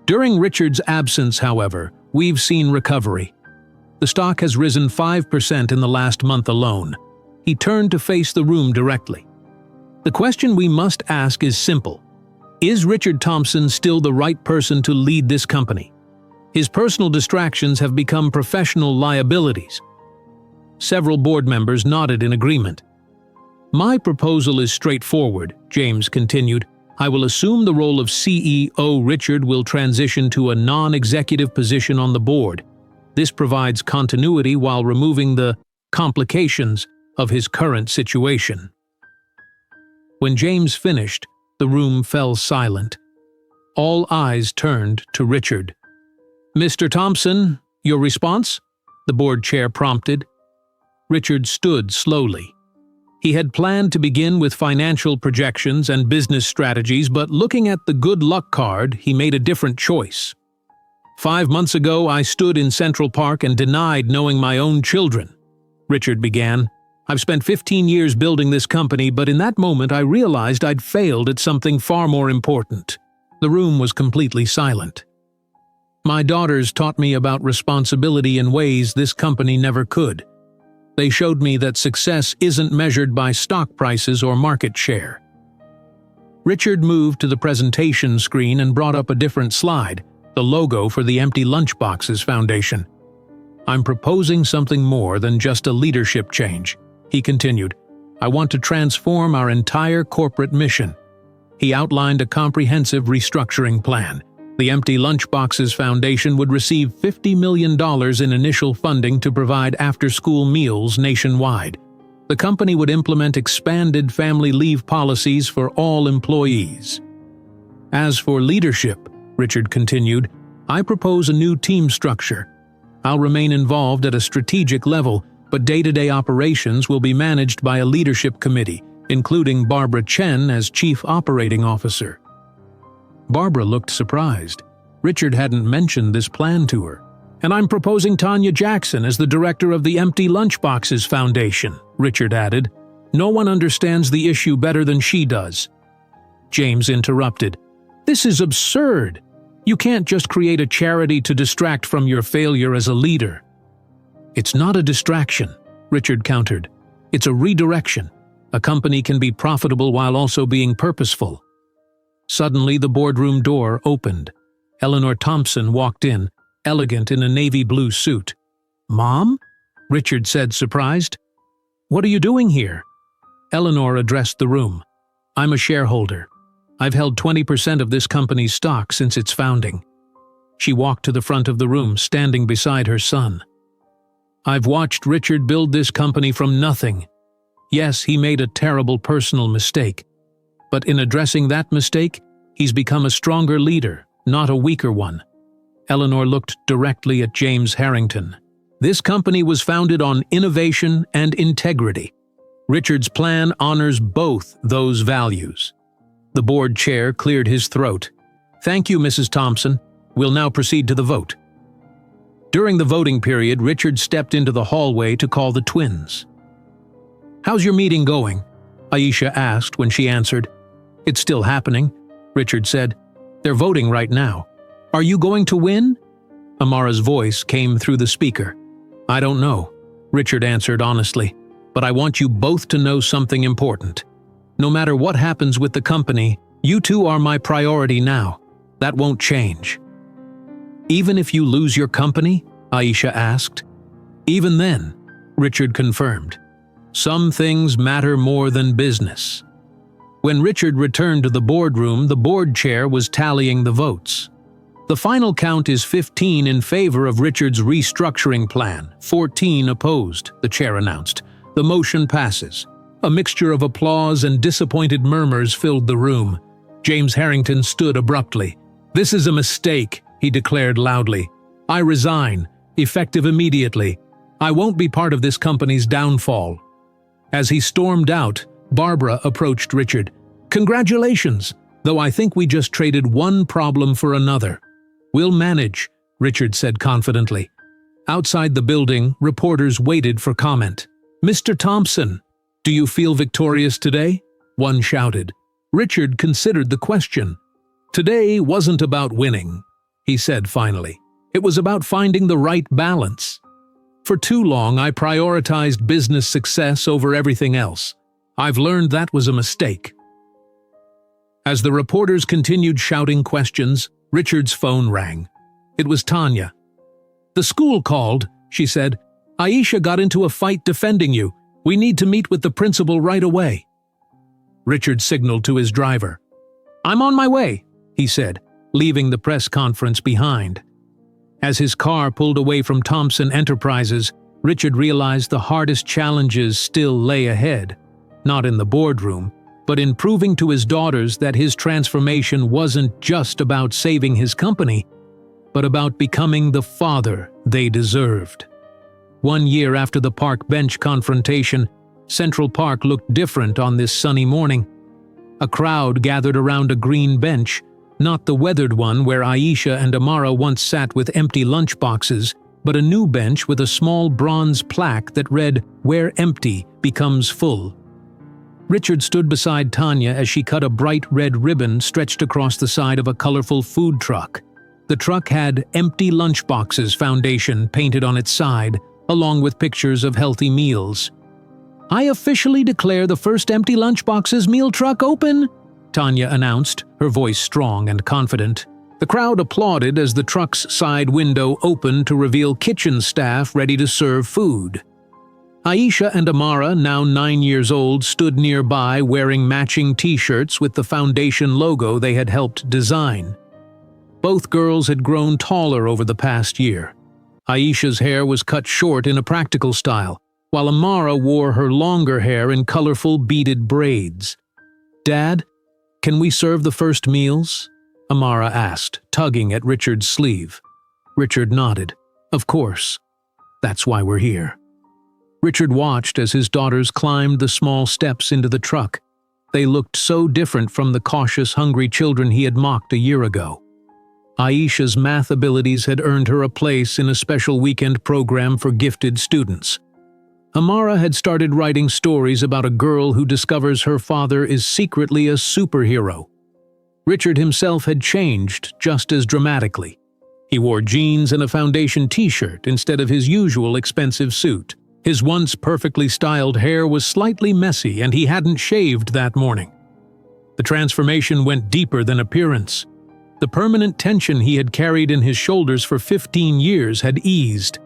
A: "During Richard's absence, however, we've seen recovery. The stock has risen 5% in the last month alone." He turned to face the room directly. "The question we must ask is simple. Is Richard Thompson still the right person to lead this company? His personal distractions have become professional liabilities." Several board members nodded in agreement. "My proposal is straightforward," James continued. "I will assume the role of CEO. Richard will transition to a non-executive position on the board. This provides continuity while removing the complications of his current situation." When James finished, the room fell silent. All eyes turned to Richard. "Mr. Thompson, your response?" the board chair prompted. Richard stood slowly. He had planned to begin with financial projections and business strategies, but looking at the good luck card, he made a different choice. "5 months ago, I stood in Central Park and denied knowing my own children," Richard began. "I've spent 15 years building this company, but in that moment I realized I'd failed at something far more important." The room was completely silent. "My daughters taught me about responsibility in ways this company never could. They showed me that success isn't measured by stock prices or market share." Richard moved to the presentation screen and brought up a different slide, the logo for the Empty Lunchboxes Foundation. "I'm proposing something more than just a leadership change," he continued. "I want to transform our entire corporate mission." He outlined a comprehensive restructuring plan. The Empty Lunchboxes Foundation would receive $50 million in initial funding to provide after-school meals nationwide. The company would implement expanded family leave policies for all employees. "As for leadership," Richard continued, "I propose a new team structure. I'll remain involved at a strategic level, but day-to-day operations will be managed by a leadership committee, including Barbara Chen as Chief Operating Officer." Barbara looked surprised. Richard hadn't mentioned this plan to her. "And I'm proposing Tanya Jackson as the director of the Empty Lunchboxes Foundation," Richard added. "No one understands the issue better than she does." James interrupted. "This is absurd. You can't just create a charity to distract from your failure as a leader." "It's not a distraction," Richard countered. "It's a redirection. A company can be profitable while also being purposeful." Suddenly, the boardroom door opened. Eleanor Thompson walked in, elegant in a navy blue suit. "Mom?" Richard said, surprised. "What are you doing here?" Eleanor addressed the room. "I'm a shareholder. I've held 20% of this company's stock since its founding." She walked to the front of the room, standing beside her son. "I've watched Richard build this company from nothing. Yes, he made a terrible personal mistake. But in addressing that mistake, he's become a stronger leader, not a weaker one." Eleanor looked directly at James Harrington. "This company was founded on innovation and integrity. Richard's plan honors both those values." The board chair cleared his throat. "Thank you, Mrs. Thompson. We'll now proceed to the vote." During the voting period, Richard stepped into the hallway to call the twins. "How's your meeting going?" Aisha asked when she answered. "It's still happening," Richard said. "They're voting right now." "Are you going to win?" Amara's voice came through the speaker. "I don't know," Richard answered honestly, "but I want you both to know something important. No matter what happens with the company, you two are my priority now. That won't change." "Even if you lose your company?" Aisha asked. "Even then," Richard confirmed. "Some things matter more than business." When Richard returned to the boardroom, the board chair was tallying the votes. "The final count is 15 in favor of Richard's restructuring plan, 14 opposed," the chair announced. "The motion passes." A mixture of applause and disappointed murmurs filled the room. James Harrington stood abruptly. "This is a mistake," he declared loudly. "I resign, effective immediately. I won't be part of this company's downfall." As he stormed out, Barbara approached Richard. "Congratulations, though I think we just traded one problem for another." "We'll manage," Richard said confidently. Outside the building, reporters waited for comment. "Mr. Thompson, do you feel victorious today?" one shouted. Richard considered the question. "Today wasn't about winning," he said finally. "It was about finding the right balance. For too long, I prioritized business success over everything else. I've learned that was a mistake." As the reporters continued shouting questions, Richard's phone rang. It was Tanya. "The school called," she said. "Aisha got into a fight defending you. We need to meet with the principal right away." Richard signaled to his driver. "I'm on my way," he said, leaving the press conference behind. As his car pulled away from Thompson Enterprises, Richard realized the hardest challenges still lay ahead. Not in the boardroom, but in proving to his daughters that his transformation wasn't just about saving his company, but about becoming the father they deserved. 1 year after the park bench confrontation, Central Park looked different on this sunny morning. A crowd gathered around a green bench, not the weathered one where Aisha and Amara once sat with empty lunchboxes, but a new bench with a small bronze plaque that read, "Where empty becomes full." Richard stood beside Tanya as she cut a bright red ribbon stretched across the side of a colorful food truck. The truck had "Empty Lunchboxes" foundation painted on its side, along with pictures of healthy meals. "I officially declare the first Empty Lunchboxes meal truck open," Tanya announced, her voice strong and confident. The crowd applauded as the truck's side window opened to reveal kitchen staff ready to serve food. Aisha and Amara, now 9 years old, stood nearby wearing matching t-shirts with the foundation logo they had helped design. Both girls had grown taller over the past year. Aisha's hair was cut short in a practical style, while Amara wore her longer hair in colorful beaded braids. "Dad, can we serve the first meals?" Amara asked, tugging at Richard's sleeve. Richard nodded. "Of course. That's why we're here." Richard watched as his daughters climbed the small steps into the truck. They looked so different from the cautious, hungry children he had mocked a year ago. Aisha's math abilities had earned her a place in a special weekend program for gifted students. Amara had started writing stories about a girl who discovers her father is secretly a superhero. Richard himself had changed just as dramatically. He wore jeans and a foundation t-shirt instead of his usual expensive suit. His once perfectly styled hair was slightly messy and he hadn't shaved that morning. The transformation went deeper than appearance. The permanent tension he had carried in his shoulders for 15 years had eased.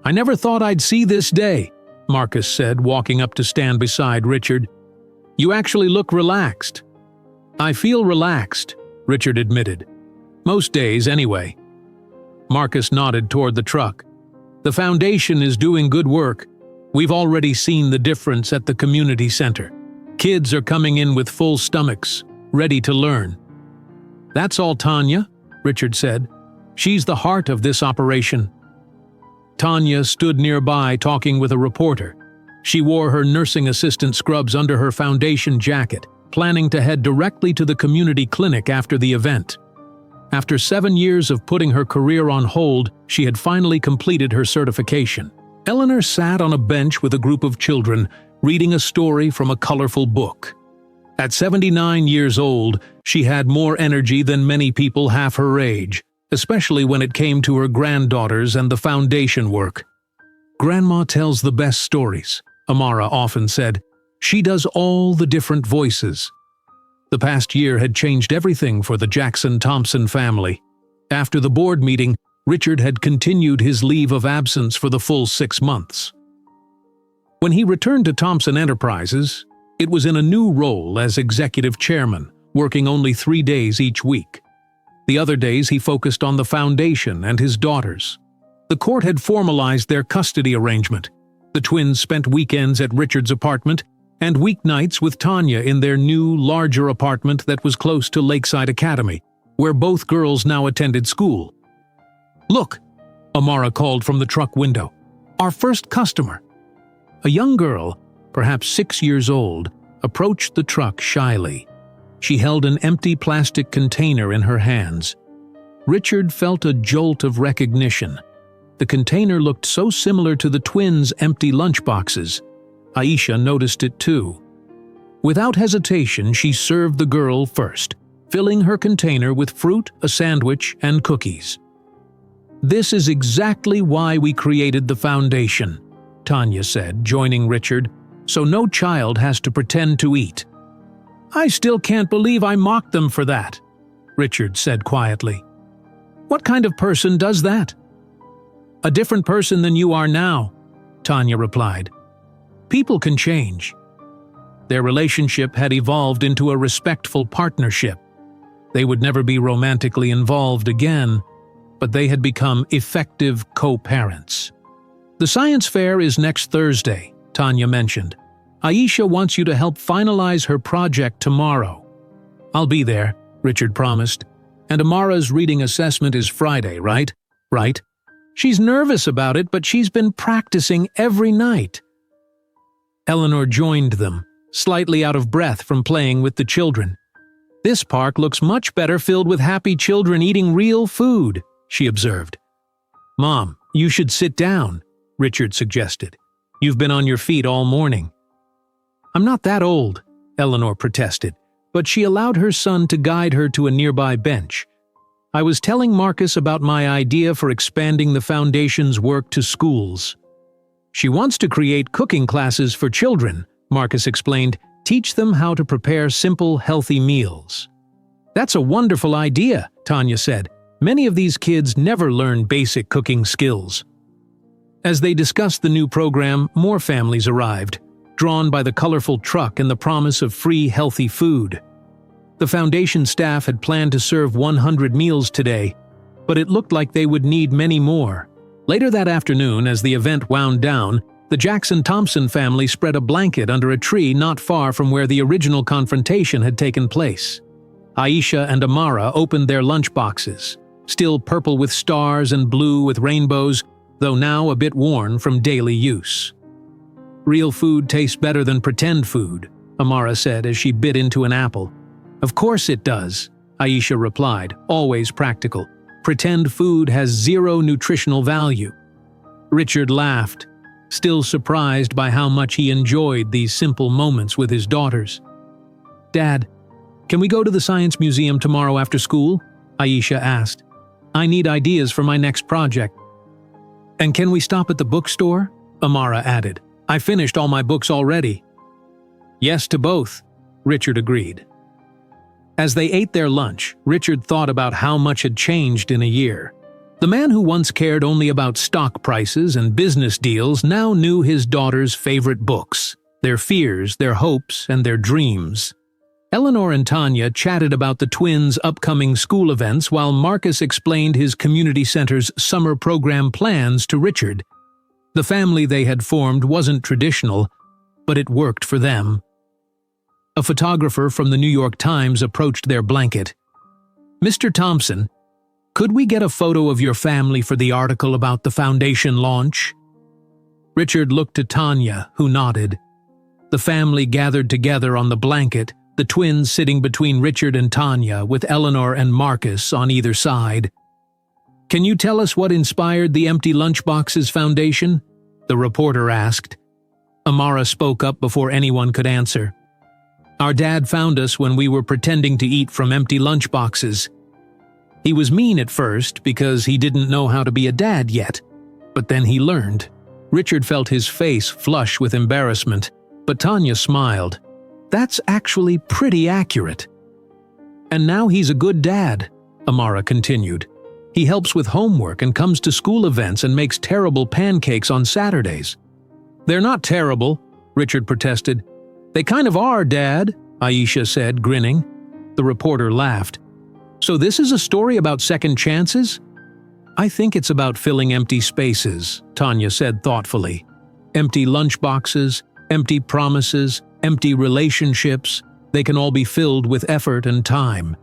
A: "I never thought I'd see this day," Marcus said, walking up to stand beside Richard. "You actually look relaxed." "I feel relaxed," Richard admitted. "Most days, anyway." Marcus nodded toward the truck. "The foundation is doing good work. We've already seen the difference at the community center. Kids are coming in with full stomachs, ready to learn." "That's all Tanya," Richard said. "She's the heart of this operation." Tanya stood nearby talking with a reporter. She wore her nursing assistant scrubs under her foundation jacket, planning to head directly to the community clinic after the event. After 7 years of putting her career on hold, she had finally completed her certification. Eleanor sat on a bench with a group of children, reading a story from a colorful book. At 79 years old, she had more energy than many people half her age, especially when it came to her granddaughters and the foundation work. "Grandma tells the best stories," Amara often said. "She does all the different voices." The past year had changed everything for the Jackson-Thompson family. After the board meeting, Richard had continued his leave of absence for the full 6 months. When he returned to Thompson Enterprises, it was in a new role as executive chairman, working only 3 days each week. The other days he focused on the foundation and his daughters. The court had formalized their custody arrangement. The twins spent weekends at Richard's apartment and weeknights with Tanya in their new, larger apartment that was close to Lakeside Academy, where both girls now attended school. "Look," Amara called from the truck window. "Our first customer." A young girl, perhaps 6 years old, approached the truck shyly. She held an empty plastic container in her hands. Richard felt a jolt of recognition. The container looked so similar to the twins' empty lunchboxes. Aisha noticed it too. Without hesitation, she served the girl first, filling her container with fruit, a sandwich, and cookies. "This is exactly why we created the foundation," Tanya said, joining Richard, "so no child has to pretend to eat." "I still can't believe I mocked them for that," Richard said quietly. "What kind of person does that?" "A different person than you are now," Tanya replied. "People can change." Their relationship had evolved into a respectful partnership. They would never be romantically involved again, but they had become effective co-parents. "The science fair is next Thursday," Tanya mentioned. "Aisha wants you to help finalize her project tomorrow." "I'll be there," Richard promised. "And Amara's reading assessment is Friday, right?" "Right." "She's nervous about it, but she's been practicing every night." Eleanor joined them, slightly out of breath from playing with the children. "This park looks much better filled with happy children eating real food," she observed. "Mom, you should sit down," Richard suggested. "You've been on your feet all morning." "I'm not that old," Eleanor protested, but she allowed her son to guide her to a nearby bench. "I was telling Marcus about my idea for expanding the foundation's work to schools." "She wants to create cooking classes for children," Marcus explained, "teach them how to prepare simple, healthy meals." "That's a wonderful idea," Tanya said. "Many of these kids never learn basic cooking skills." As they discussed the new program, more families arrived, drawn by the colorful truck and the promise of free, healthy food. The foundation staff had planned to serve 100 meals today, but it looked like they would need many more. Later that afternoon, as the event wound down, the Jackson-Thompson family spread a blanket under a tree not far from where the original confrontation had taken place. Aisha and Amara opened their lunchboxes, still purple with stars and blue with rainbows, though now a bit worn from daily use. "Real food tastes better than pretend food," Amara said as she bit into an apple. "Of course it does," Aisha replied, always practical. "Pretend food has zero nutritional value." Richard laughed, still surprised by how much he enjoyed these simple moments with his daughters. "Dad, can we go to the Science Museum tomorrow after school?" Aisha asked. "I need ideas for my next project." "And can we stop at the bookstore?" Amara added. "I finished all my books already." "Yes to both," Richard agreed. As they ate their lunch, Richard thought about how much had changed in a year. The man who once cared only about stock prices and business deals now knew his daughters' favorite books, their fears, their hopes, and their dreams. Eleanor and Tanya chatted about the twins' upcoming school events while Marcus explained his community center's summer program plans to Richard. The family they had formed wasn't traditional, but it worked for them. A photographer from the New York Times approached their blanket. "Mr. Thompson, could we get a photo of your family for the article about the foundation launch?" Richard looked to Tanya, who nodded. The family gathered together on the blanket, the twins sitting between Richard and Tanya, with Eleanor and Marcus on either side. "Can you tell us what inspired the Empty Lunchboxes Foundation?" the reporter asked. Amara spoke up before anyone could answer. "Our dad found us when we were pretending to eat from empty lunchboxes. He was mean at first because he didn't know how to be a dad yet, but then he learned." Richard felt his face flush with embarrassment, but Tanya smiled. "That's actually pretty accurate." "And now he's a good dad," Amara continued. "He helps with homework and comes to school events and makes terrible pancakes on Saturdays." "They're not terrible," Richard protested. "They kind of are, Dad," Aisha said, grinning. The reporter laughed. "So this is a story about second chances?" "I think it's about filling empty spaces," Tanya said thoughtfully. "Empty lunchboxes, empty promises, empty relationships, they can all be filled with effort and time."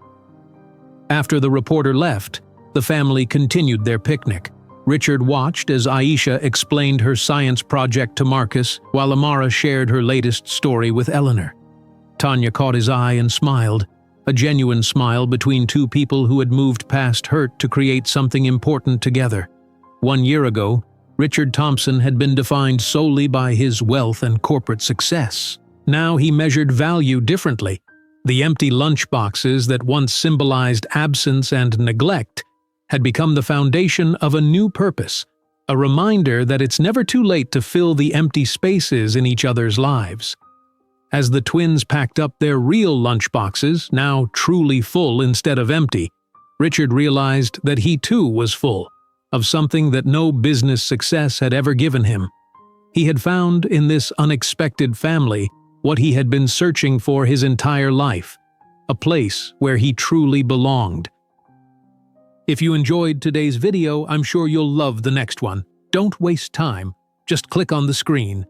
A: After the reporter left, the family continued their picnic. Richard watched as Aisha explained her science project to Marcus, while Amara shared her latest story with Eleanor. Tanya caught his eye and smiled, a genuine smile between two people who had moved past hurt to create something important together. 1 year ago, Richard Thompson had been defined solely by his wealth and corporate success. Now he measured value differently. The empty lunchboxes that once symbolized absence and neglect had become the foundation of a new purpose, a reminder that it's never too late to fill the empty spaces in each other's lives. As the twins packed up their real lunchboxes, now truly full instead of empty, Richard realized that he too was full of something that no business success had ever given him. He had found in this unexpected family what he had been searching for his entire life, a place where he truly belonged. If you enjoyed today's video, I'm sure you'll love the next one. Don't waste time. Just click on the screen.